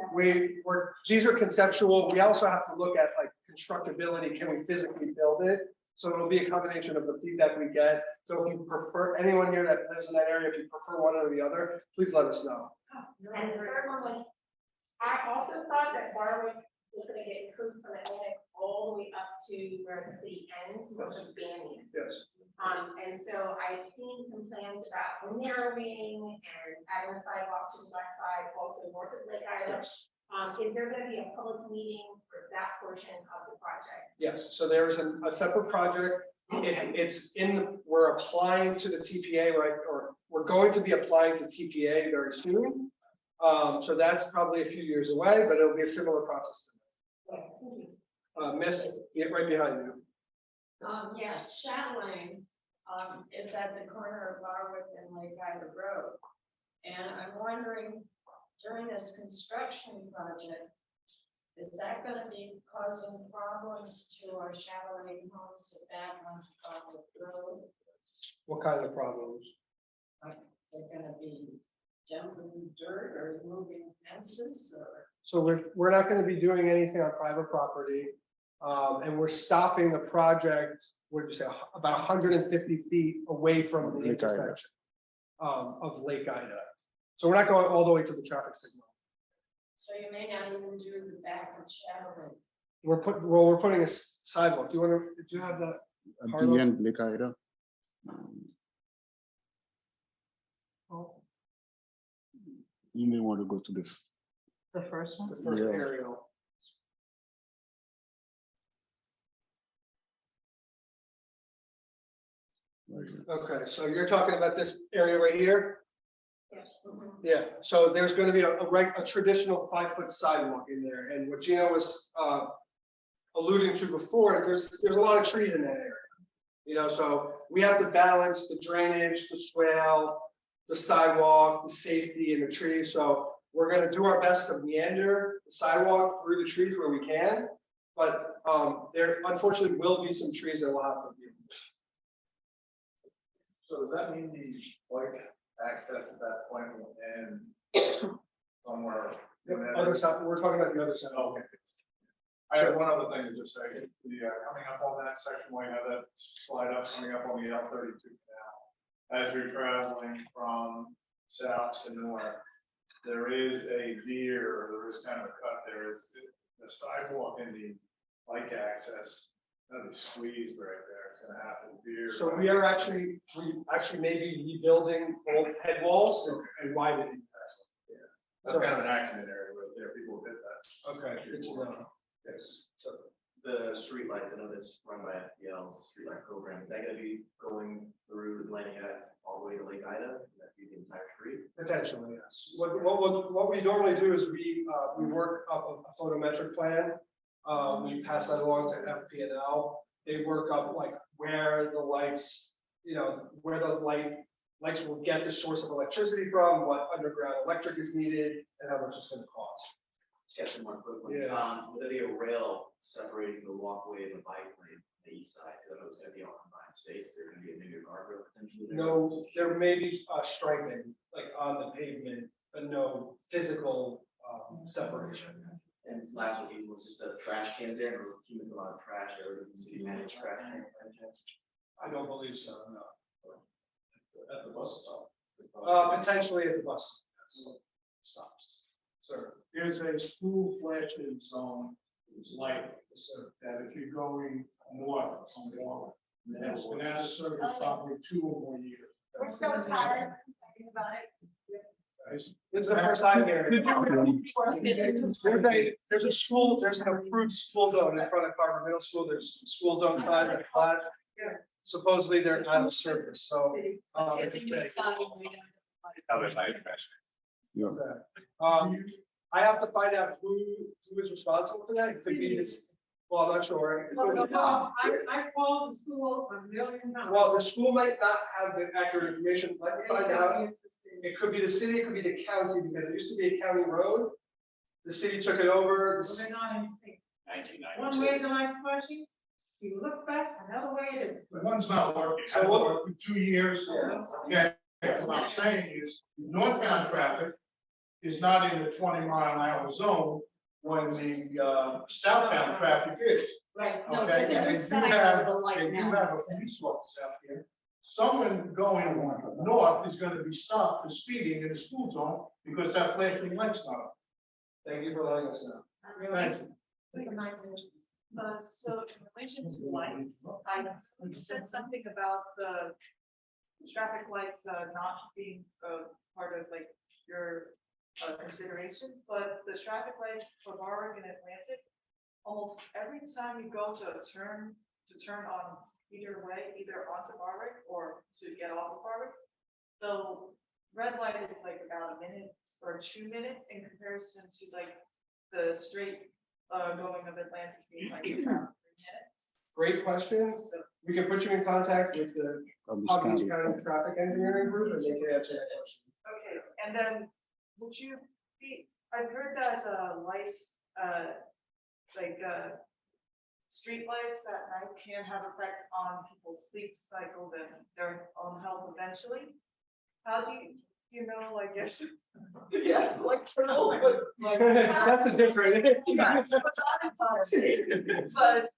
these are conceptual. We also have to look at like constructability. Can we physically build it? So it'll be a combination of the feedback we get. So if you prefer, anyone here that lives in that area, if you prefer one or the other, please let us know. And the third one was, I also thought that Barwick was gonna get improved from Atlantic all the way up to where the city ends, which is Banyan. Yes. And so I've seen some plans about narrowing and adding a sidewalk to the west side, also north of Lake Island. Is there gonna be a public meeting for that portion of the project? Yes. So there's a separate project. We're applying to the TPA, right? Or we're going to be applying to TPA very soon. So that's probably a few years away, but it'll be a similar process. Miss, get right behind you. Yes, Chatelaine, is at the corner of Barwick and Lake Island Road. And I'm wondering, during this construction project, is that gonna be causing problems to our Chatelaine homes to back onto Barwick Road? What kind of problems? They're gonna be jumping dirt or moving fences or? So we're not gonna be doing anything on private property. And we're stopping the project, what did you say, about 150 feet away from the Lake Ida. intersection of Lake Ida. So we're not going all the way to the traffic signal. So you may not even do the back of Shadowing. We're putting a sidewalk. Do you have that? At Carlo? the end, Lake Ida. You may want to go to this. The first one? The first Yeah. aerial. Okay, so you're talking about this area right here? Yes. Yeah, so there's gonna be a traditional 5-foot sidewalk in there, and what Gina was alluding to before is there's a lot of trees in that area. You know, so we have to balance the drainage, the swale, the sidewalk, the safety and the trees, so we're gonna do our best to meander the sidewalk through the trees where we can, but there unfortunately will be some trees that will have to be. So does that mean the bike access at that point will end somewhere? Other side, we're talking about the other side. Okay. I have one other thing to just say, coming up on that section, where you have that slide up, coming up on the L32 canal. As you're traveling from south to north, there is a veer, there is kind of a cut, there is the sidewalk and the bike access, gonna be squeezed right there, it's gonna have to veer. So we actually may be rebuilding both head walls and widening. That's kind of an accident area right there, people hit that. Okay, good to know. Yes. So the streetlights, I know that's run by FPL's streetlight program, is that gonna be going through Atlantic all the way to Lake Ida? That be the entire street? Potentially, yes. What we normally do is we work up a photometric plan. We pass that along to FP&L. They work up like where the lights, you know, where the lights will get the source of electricity from, what underground electric is needed, and how much it's gonna cost. Just one quick one. Yeah. Will there be a rail separating the walkway and the bike lane on the east side? Because I know it's gonna be all combined space. There's gonna be maybe a guardrail potentially there? No, there may be striping, like on the pavement, but no physical separation. And last one, was just a trash can there, or keeping a lot of trash there, or the city managed trash can? I don't believe so, no. At the bus stop. Potentially at the bus stops. Sir, there's a school flashing zone, it's light, that if you're going north from Warwick, that's been out of service probably 2 or more years. We're so tired thinking about it. Guys, This is the first time here. There's a school, there's an approved school zone in front of Carver Middle School, there's school zone 5 and 5. Supposedly they're out of service, so. Yeah. I have to find out who is responsible for that. It could be this, well, I'm not sure. It could be- I called the school a million times. Well, the school might not have the accurate information. Let me find out. It could be the city, it could be the county, because it used to be a county road. The city took it over. Well, they're not in sync. 1992. One way the light's flashing, you look back, another way it is. The one's not working, so So worked for 2 years. Yeah, what I'm saying is, northbound traffic is not in the 20-mile-an-hour zone when the southbound traffic is. Right, so Okay, there's a and new you sign have, over the light and you now. have a police officer out here. Someone going north is gonna be stopped for speeding in the school zone because that flashing light's not on. Thank you for letting us know. Thank you. So in relation to lights, I said something about the traffic lights not being part of like your consideration, but the traffic lights for Barwick and Atlantic, almost every time you go to turn on either way, either onto Barwick or to get off of Barwick, the red light is like about a minute or 2 minutes in comparison to like the straight going of Atlantic being like around 3 minutes. Great questions. We can put you in contact with the Palm Beach County Traffic Engineering Group and they can answer that question. Okay, and then would you be, I've heard that lights, street lights at night can have effects on people's sleep cycles and their own health eventually. How do you know, like, yes, yes, like, turtle, but like. That's a different. Yes, what's on the policy. But,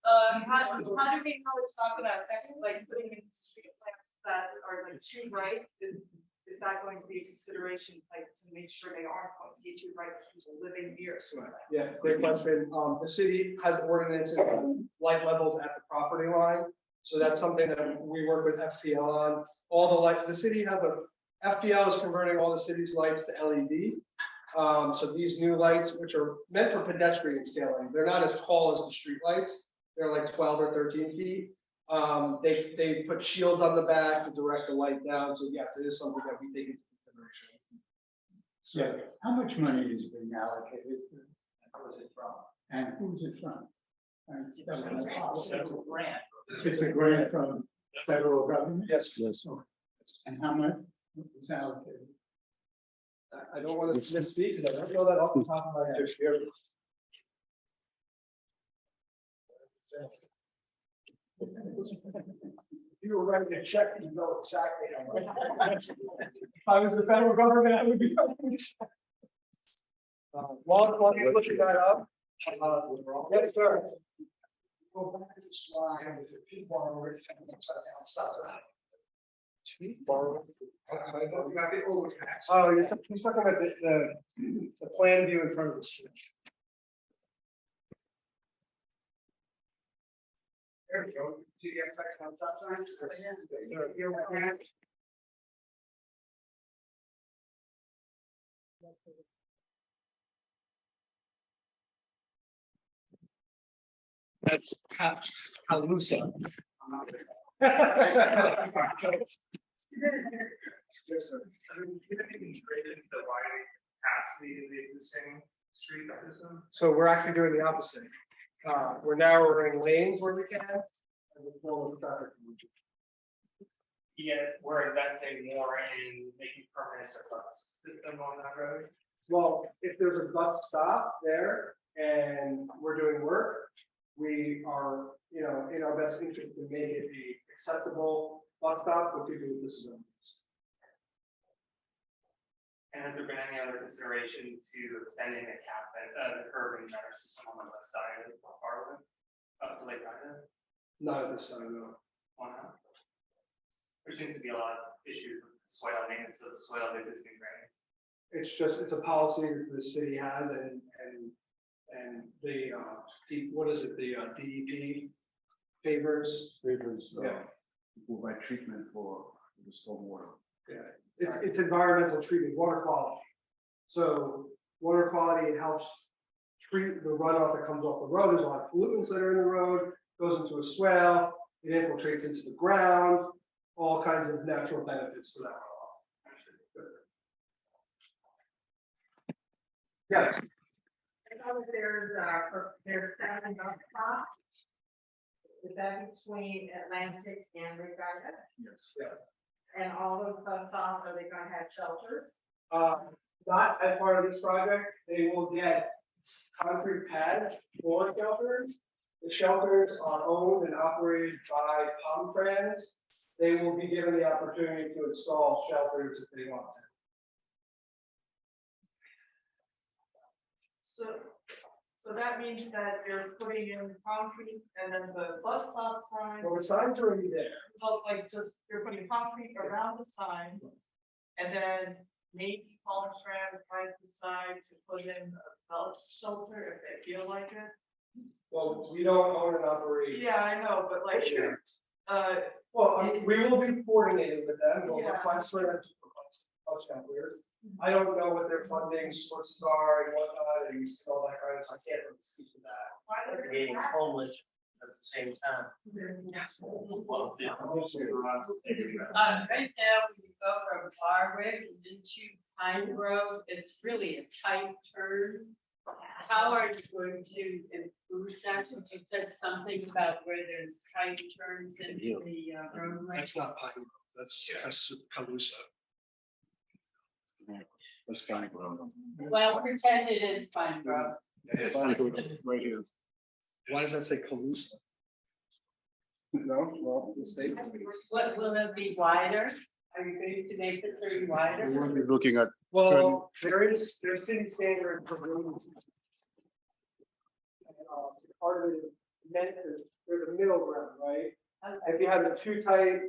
how do we know it's not gonna affect, like, putting in street lamps that are like too bright? Is that going to be a consideration, like, to make sure they aren't going to be too bright, because people living near street lamps? Yeah, great question. The city has ordinances on light levels at the property line. So that's something that we work with FPL on. All the light, the city has FPL is converting all the city's lights to LED. So these new lights, which are meant for pedestrian scaling, they're not as tall as the street lights. They're like 12 or 13 feet. They put shields on the back to direct the light down. So yes, it is something that we take into consideration. So how much money is being allocated? Who's it from? And who's it from? That's a grant. It's a grant from federal government? Yes. Yes. And how much is allocated? I don't want to misspeak because I don't know that off the top of my head. You were writing a check, you know exactly how much. If I was the federal government, I would be. While he's looking that up. Yes, sir. Go back to the slide with the people on the right hand side, stop around. Oh, he's talking about the plan view in front of the street. There we go. Do you have text on stop signs? Here we have. That's Calusa. Yes, sir. You have integrated the widening capacity of the existing street system? So we're actually doing the opposite. We're narrowing lanes where we can. And we're flowing with traffic. Yet we're investing more in making permanent surplus system on that road. Well, if there's a bus stop there and we're doing work, we are, in our best interest to make it a accessible bus stop for people with disabilities. And has there been any other consideration to extending the curb and gutter system on the west side of Barwick up to Lake Ida? Not at this time, no. Why not? There seems to be a lot of issues with soil maintenance of the soil of existing drainage. It's a policy that the city has and the, what is it, the DEP favors. Yeah. Provide treatment for the stormwater. Yeah, it's environmental treatment, water quality. So water quality, it helps treat the runoff that comes off the road. There's a lot of pollutants that are in the road, goes into a swale, it infiltrates into the ground, all kinds of natural benefits for that runoff. Yes. I know that there's 7 bus stops. Is that between Atlantic and Regatta? Yes. Yeah. And all those bus stops, are they gonna have shelters? Not as part of this project, they will get concrete pads for shelters. The shelters are owned and operated by Palm Friends. They will be given the opportunity to install shelters if they want to. So that means that they're putting in concrete and then the bus stop sign. Well, the signs are already there. So like just, you're putting concrete around the sign. And then maybe Palm Strand might decide to put in a bus shelter if they feel like it. Well, we don't own and operate. Yeah, I know, but like, Well, we will be coordinating with them. We'll Yeah. request for them to propose bus shelters. I don't know what their funding sources are and whatnot and all that kind of stuff. I can't really speak to that. why do they Being have? homeless at the same time. Right now, when you go from Barwick into Pine Grove, it's really a tight turn. How are you going to improve that? Since you said something about where there's tight turns in the roadway. That's not Pine Grove. That's Calusa. That's fine. Well, pretend it is Pine Grove. Right here. Why does that say Calusa? No, well, the state. What, will it be wider? Are you ready to make it 30 wider? We will be looking at, Well, there's city standard for room. Part of it is meant to, there's a middle ground, right? If you have it too tight,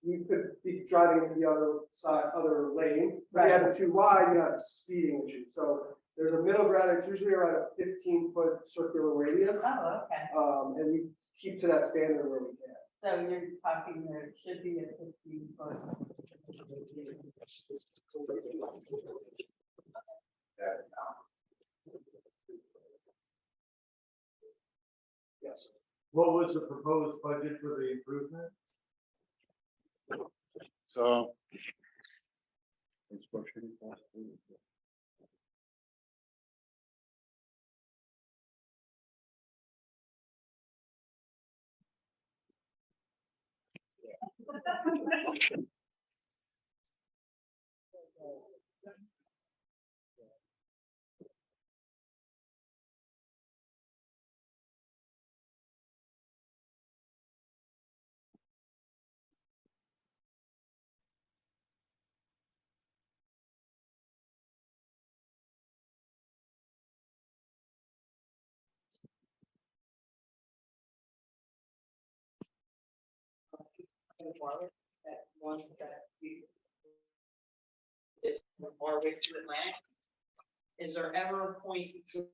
you could be driving into the other side, other lane. If you have it too wide, you have a speeding issue. So there's a middle ground, it's usually around a 15-foot circular radius. Oh, okay. And we keep to that standard where we can. So you're talking there it should be a 15-foot. Yes. What was the proposed budget for the improvement? so. That one that we. It's from Barwick to Atlantic. Is there ever a point to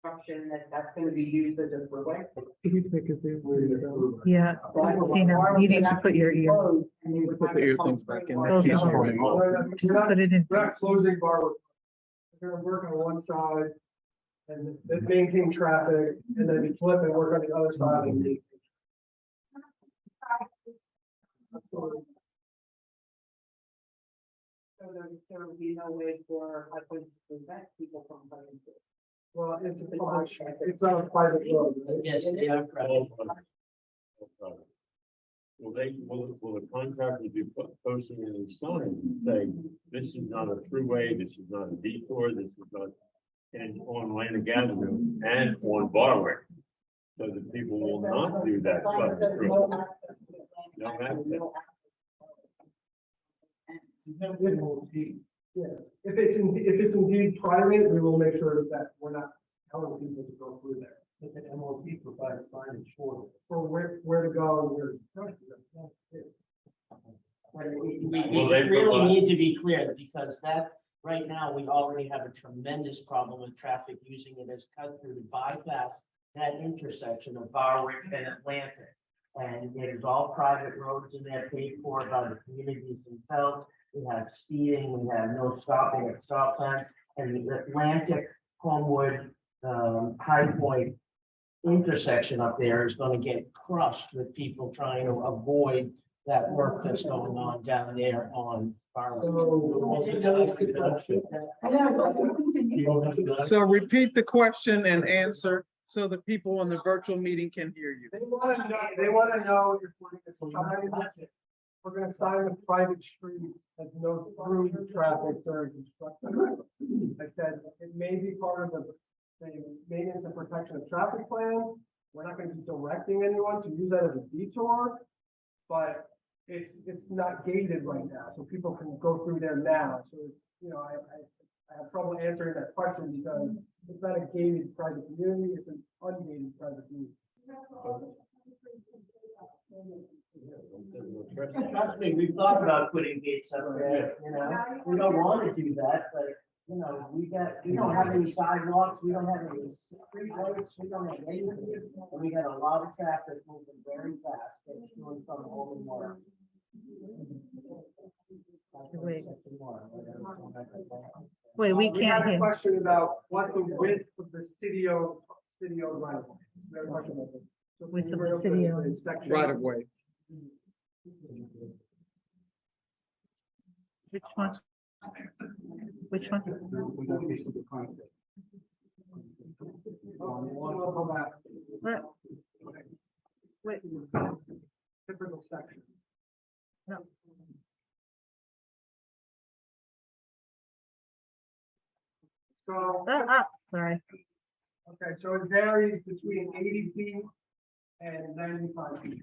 construction that's gonna be used as a freeway? Yeah, Tina, you need to put your ear. Put the ear things back in. Oh, Keep no. recording. Just put it in. We're not closing Barwick. We're gonna work on one side and then maintain traffic, and then we flip and work on the other side and maintain. So there will be no way for I think to prevent people from coming to. Well, it's not a private road, right? Yes, they are private. Will the contractor be posting in the sign and say, this is not a throughway, this is not a detour, this is not, and on Atlantic Avenue and on Barwick? So that people will not do that. Yeah, if it's indeed private, we will make sure that we're not telling people to go through there. If the MOT provides signage for where to go and where to go. We really need to be clear, because that, right now, we already have a tremendous problem with traffic using it as cut through to bypass that intersection of Barwick and Atlantic. And it is all private roads in there paid for by the communities themselves. We have speeding, we have no stopping at stop signs, and the Atlantic, Homewood, High Point intersection up there is gonna get crushed with people trying to avoid that work that's going on down there on Barwick. So repeat the question and answer so the people on the virtual meeting can hear you. They want to know if we're going to sign the private streets as no through traffic during construction. I said, it may be part of the maintenance and protection of traffic plan. We're not going to be directing anyone to use that as a detour, but it's not gated right now, so people can go through there now. So, you know, I have trouble answering that question because it's not a gated private community, it's an ungated private community. Trust me, we've thought about putting gates up there, you know, we don't want to do that, but, you know, we don't have any sidewalks, we don't have any street lights, we don't have anything. And we got a lot of traffic moving very fast, getting to and from home and work. Wait, we have can't a hear. question about what the width of the city-owned right of way. We have a question about this. So Width can of you the bring up city-owned section? Right of way. Which one? Which one? We'll go back. What? Wait, Typical section. no. So, Sorry. okay, so it varies between 80 feet and 95 feet. Is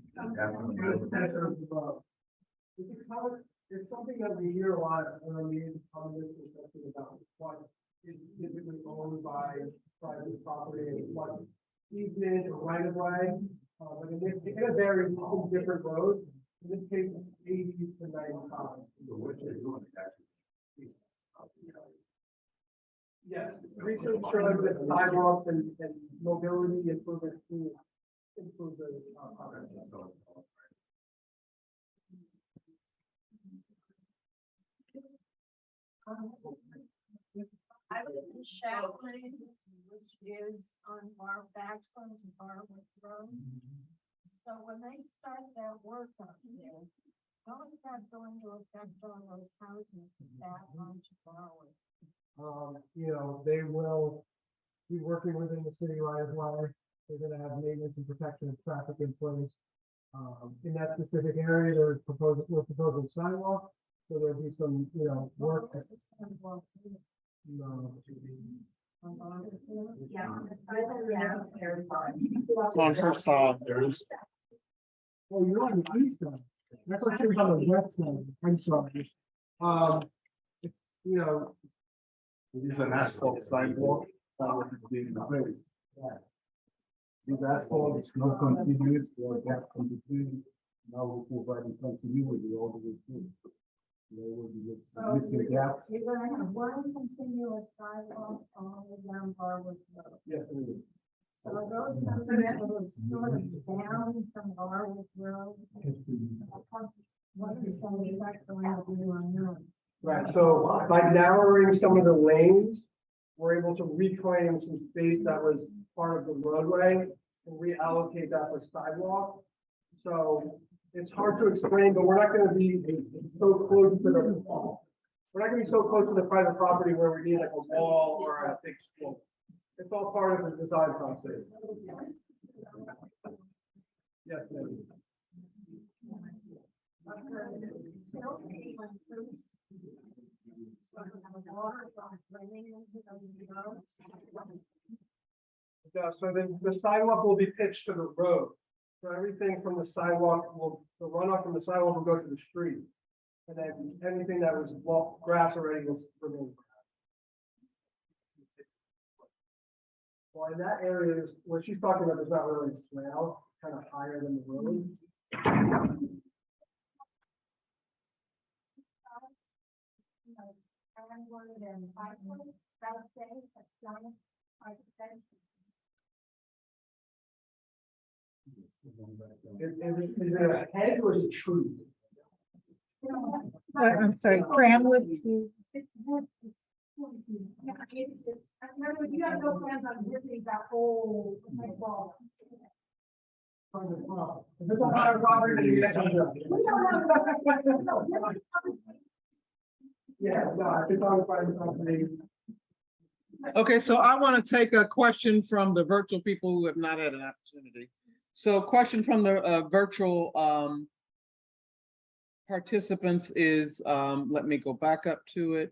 it covered? It's something that we hear a lot when we on this discussion about what is typically owned by private property and what easement or right of way. But in this, it can vary in different roads. In this case, it's 80 to 95. Yes, research shows that sidewalks and mobility improvements to improve the. I live in Chaplain, which is on Backland to Barwick Road. So when they start that work up there, how is that going to affect all those houses back onto Barwick? You know, they will be working within the city right of way. They're gonna have maintenance and protection of traffic in place. In that specific area, we're proposing sidewalk, so there'll be some, you know, work. No. On her side, there's. Oh, you're on the east side. I thought you were on the west side. I'm sorry. You know. It is an asphalt sidewalk, sidewalk is being replaced. This asphalt is not continuous, there are gaps in between. Now we're providing continuity all the way through. There will be So missing gap. you're gonna have one continuous sidewalk all the way down Barwick Road. Yes, it is. So those houses that are sort of down from Barwick Road. What is the effect going to be on them? Right, so by narrowing some of the lanes, we're able to reclaim some space that was part of the roadway and reallocate that for sidewalk. So it's hard to explain, but we're not gonna be so close to the, we're not gonna be so close to the private property where we need like a wall or a big slope. It's all part of the design process. Yes, ma'am. Yeah, so the sidewalk will be pitched to the road. So everything from the sidewalk will, the runoff from the sidewalk will go to the street. And then anything that was grass already will remain. Well, in that area, what she's talking about is not really a swale, kind of higher than the road. Is it a hedge or is it tree? I'm sorry, Cranwood to. You have no plans on visiting that whole wall. If it's a higher property, then you get to do it. Yeah, no, if it's on private property. Okay, so I want to take a question from the virtual people who have not had an opportunity. So question from the virtual participants is, let me go back up to it.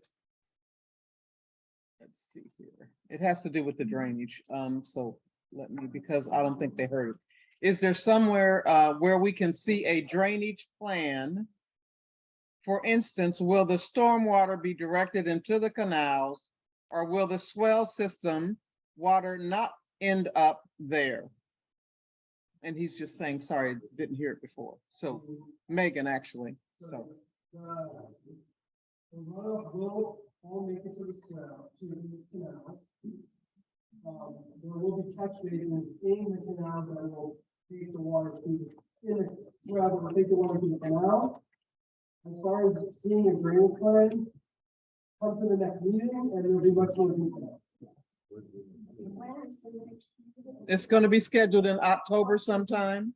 Let's see here. It has to do with the drainage. So let me, because I don't think they heard it. Is there somewhere where we can see a drainage plan? For instance, will the stormwater be directed into the canals, or will the swell system water not end up there? And he's just saying, sorry, didn't hear it before. So Megan, actually, so. The runoff will all make it to the swell, to the canals. There will be catch basins in the canal that will take the water to the, in the swell that will take the water to the canal. As far as seeing a drainage plan, come to the next meeting and it'll be much more detailed. It's going to be scheduled in October sometime.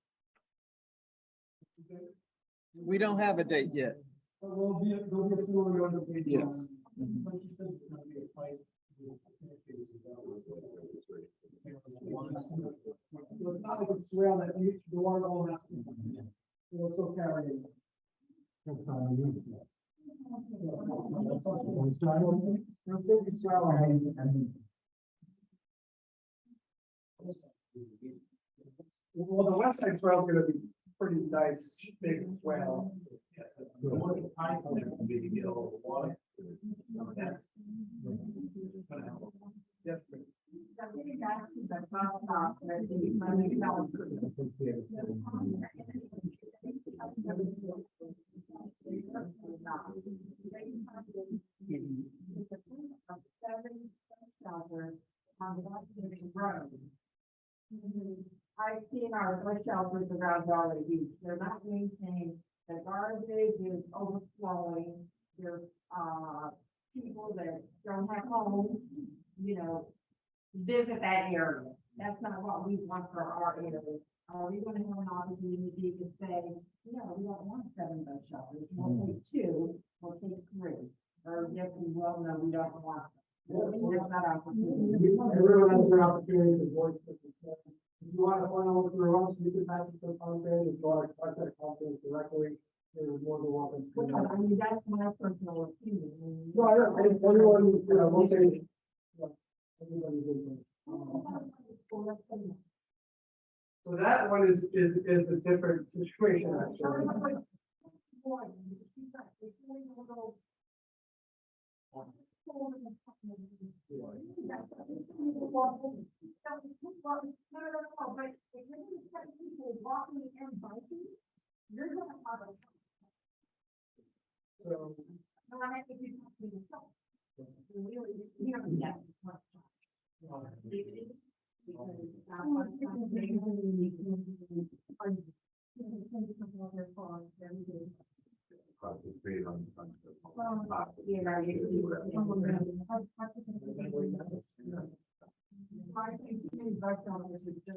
We don't have a date yet. But there'll be a similar notification. Yes. So it's not like a swell that the water all has to. It'll still carry it. Well, the west side swell is gonna be pretty nice, big swell. Yes. I've seen our bus shelters around Delray Beach, they're not maintained, the garbage is overflowing, there's, people that don't have homes, you know, visit that area. That's not what we want for our area. Are we gonna have an opportunity to say, no, we don't want 7 bus shelters, we'll take 2, we'll take 3, or yes, we will, no, we don't want. There's that opportunity. Everyone has their opportunity to voice their concern. If you want to find out through us, you can pass it to the content, if you want to contact content directly, you're more than welcome. I mean, that's my personal opinion. I mean, No, I don't, anyone, you know, we'll take, everybody's input. So that one is a different situation, actually. You're gonna have a. So, No, I have to do something yourself. Really, you don't get much time.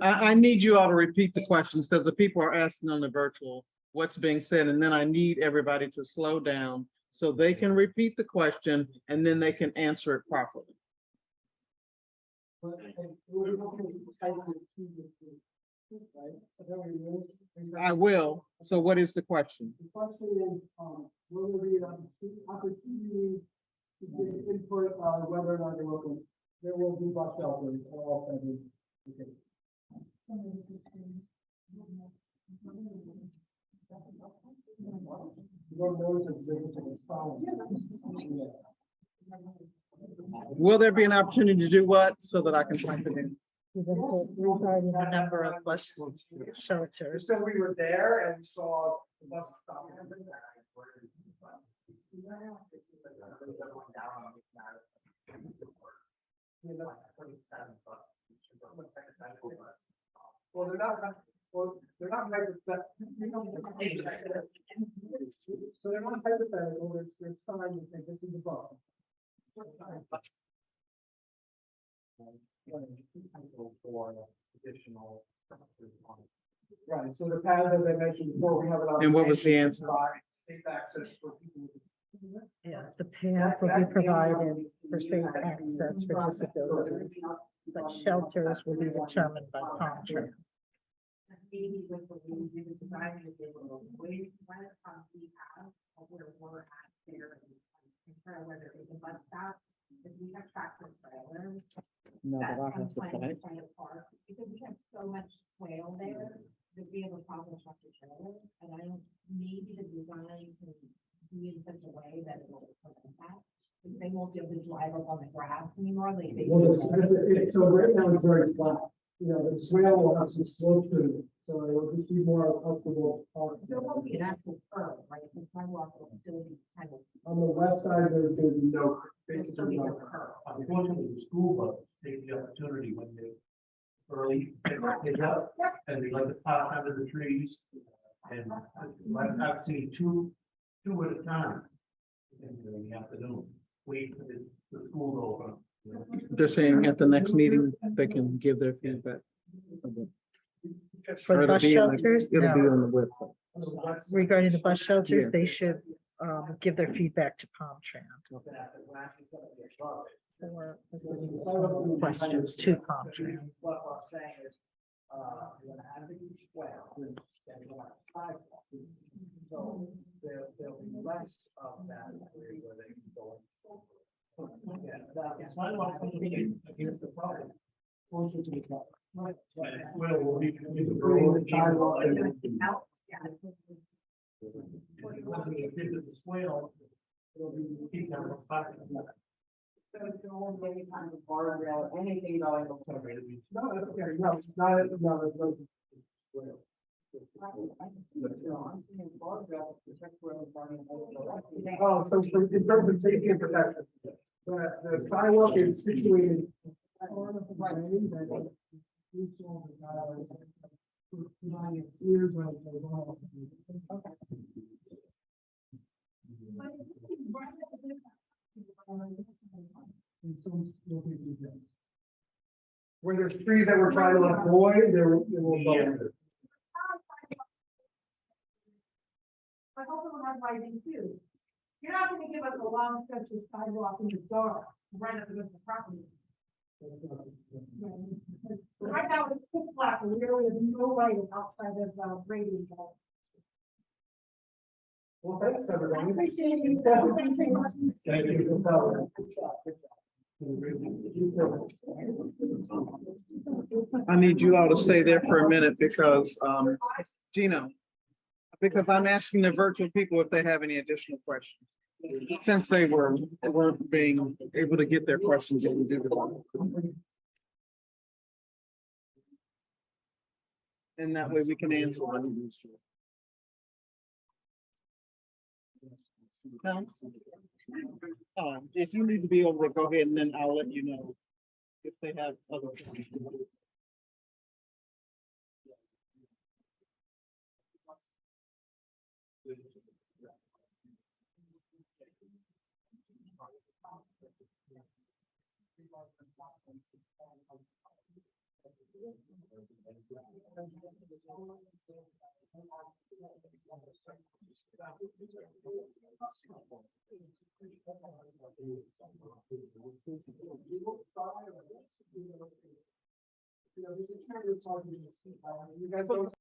I need you all to repeat the questions because the people are asking on the virtual what's being said, and then I need everybody to slow down so they can repeat the question and then they can answer it properly. I will. So what is the question? the question is, will there be an opportunity to get input on whether or not there will be bus shelters for all 7? Okay. You don't know it's following. Will there be an opportunity to do what so that I can type it in? Regarding the number of bus shelters. So we were there and we saw the bus stop. Well, they're not hypothetical. So they're not hypothetical, there's signs that say this is a bus. For additional. Right, so the pad that I mentioned before, we have it. And what was the answer? Safe access for people. Yeah, the path will be provided for safe access for disabilities, but shelters will be determined by contract. Maybe with the way we design it, they will wait when it comes to have, where we're at there. And kind of whether it's a bus stop, if we have tractor trailers. No, That's but I have to kind type. of park, because we have so much swale there, that we have a problem with tractor trailers, and I don't, maybe the design can be in such a way that it will prevent that. Because they won't be able to drive up on the grass anymore, like they. Well, so right now it's very flat, you know, the swale will have some slope to it, so it will just be more comfortable. There won't be an actual curve, right, the sidewalk will still be kind of. On the west side, there's no. There'll still be no curve. Unfortunately, the school bus take the opportunity when they early, pick their kids up, and they like to pop under the trees. And I've seen two at a time in the afternoon, wait for the school to open. You know. They're saying at the next meeting, they can give their feedback. For Or the it'll bus be in the- shelters, It'll be no. on the website. Regarding the bus Yeah. shelters, they should give their feedback to Palmtran for questions to Palmtran. What I'm saying is, you're gonna have the beach well, and you're gonna have sidewalks. So there'll be less of that area where they can go. Yeah, the sidewalk company, here's the problem. Well, we can use the road, sidewalk, and- The swale, it'll be keep down the fire. So it's all any kind of guardrail, anything going over. No, that's okay, no, it's not, no, it's no. Oh, so in terms of safety and protection, the sidewalk is situated. Where there's trees that we're trying to avoid, there will go. I hope it'll have lighting too. You're not gonna give us a long stretch of sidewalk in the dark, right up against the property. Right now, it's pitch black, and really have no light outside of, radiant. Well, thanks, everyone. I appreciate you. Thank you for coming. I need you all to stay there for a minute because, Gino, because I'm asking the virtual people if they have any additional questions. Since they weren't being able to get their questions in. And that way we can answer them. No? If you need to be over there, go ahead and then I'll let you know if they have other. You guys don't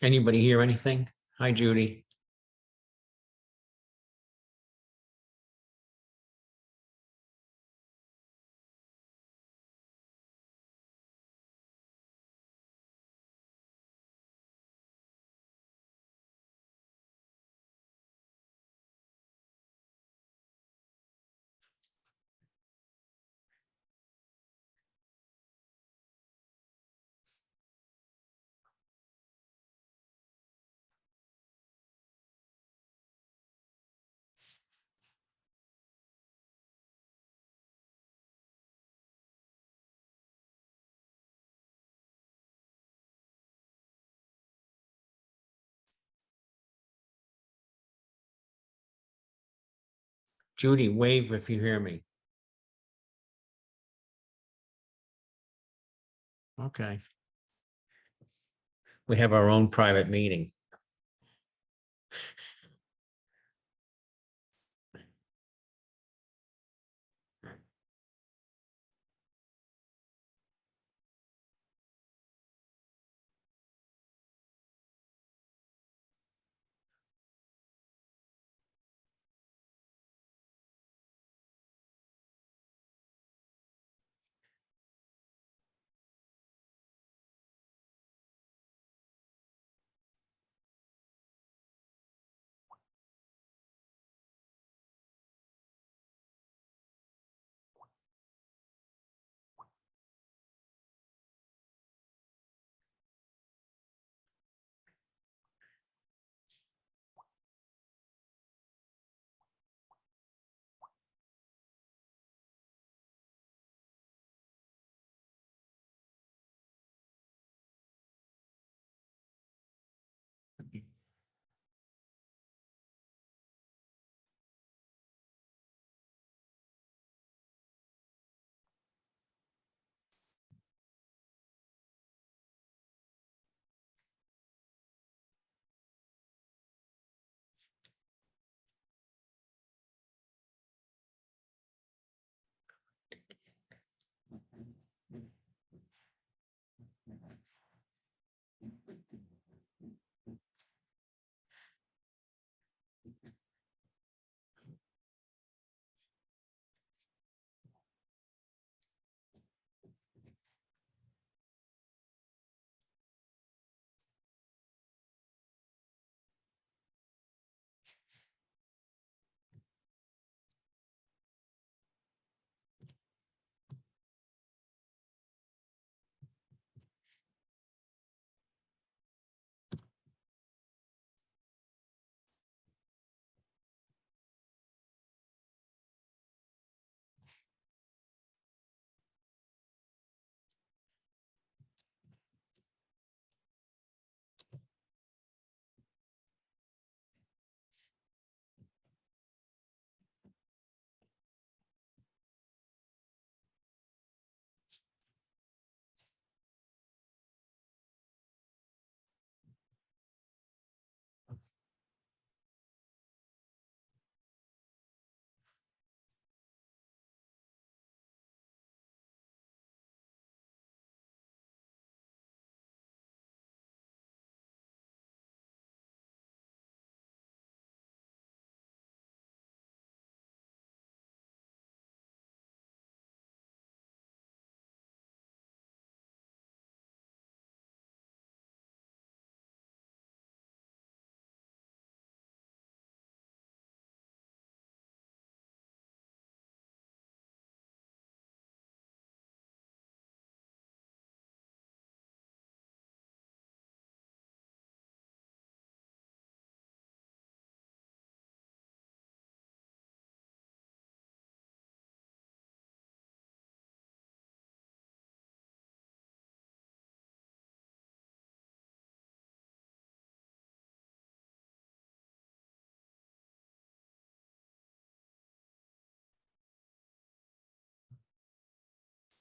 Anybody hear anything? Hi, Judy. Judy, wave if you hear me. Okay. We have our own private meeting.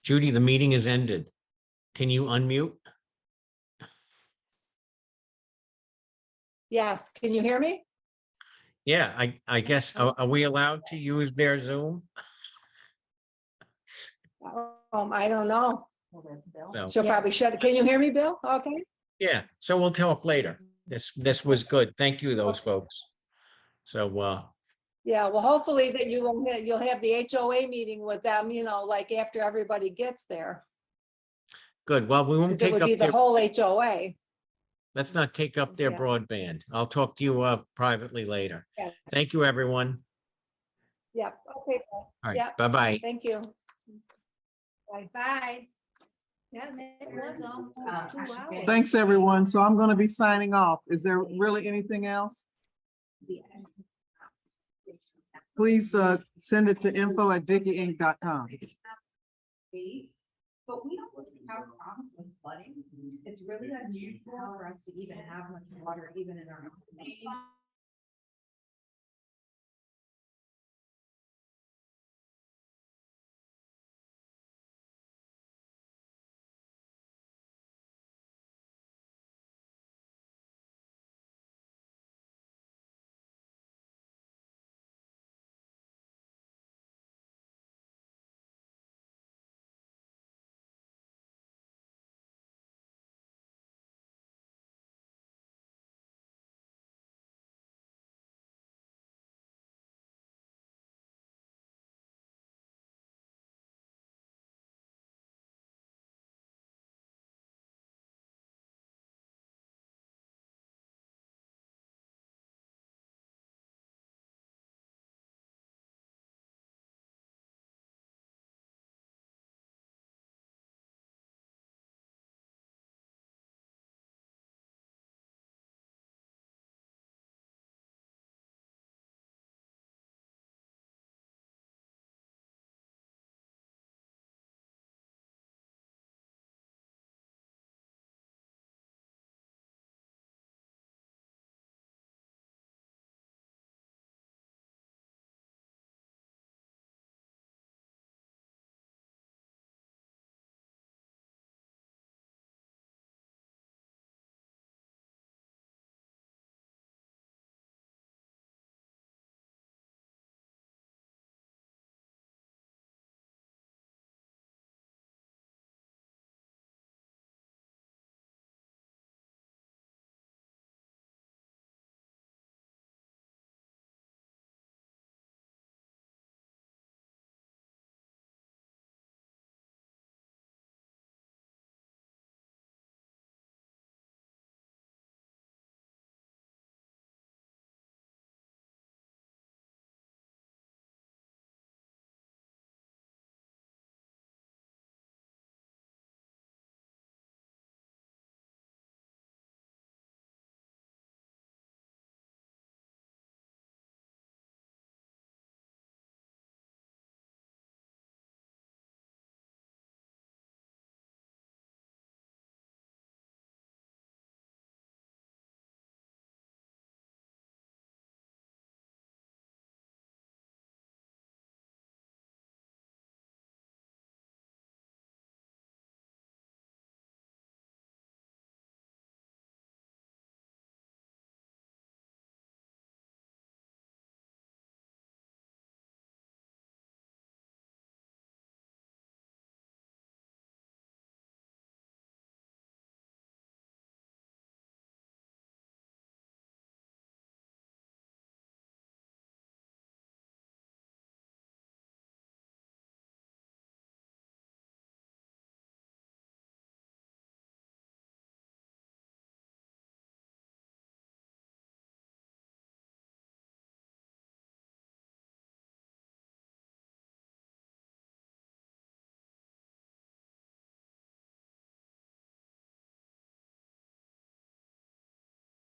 Judy, the meeting is ended. Can you unmute? Yes, can you hear me? Yeah, I guess, are we allowed to use their Zoom? I don't know. No. She'll probably shut it. Can you hear me, Bill? Okay. Yeah, so we'll talk later. This was good. Thank you, those folks. So, Yeah, well, hopefully that you'll have the HOA meeting with them, you know, like after everybody gets there. good. Well, we won't 'Cause it take would up be the their, whole HOA. let's not take up their Yeah. broadband. I'll talk to you privately later. Yeah. Thank you, everyone. Yeah, okay. All right, Yeah, bye-bye. thank you. Bye. Bye. Yeah, it was almost 2 hours. Thanks, everyone. So I'm gonna be signing off. Is there really anything else? Please send it to info@dickieinc.com. But we don't really have problems with flooding. It's really unusual for us to even have much water even in our.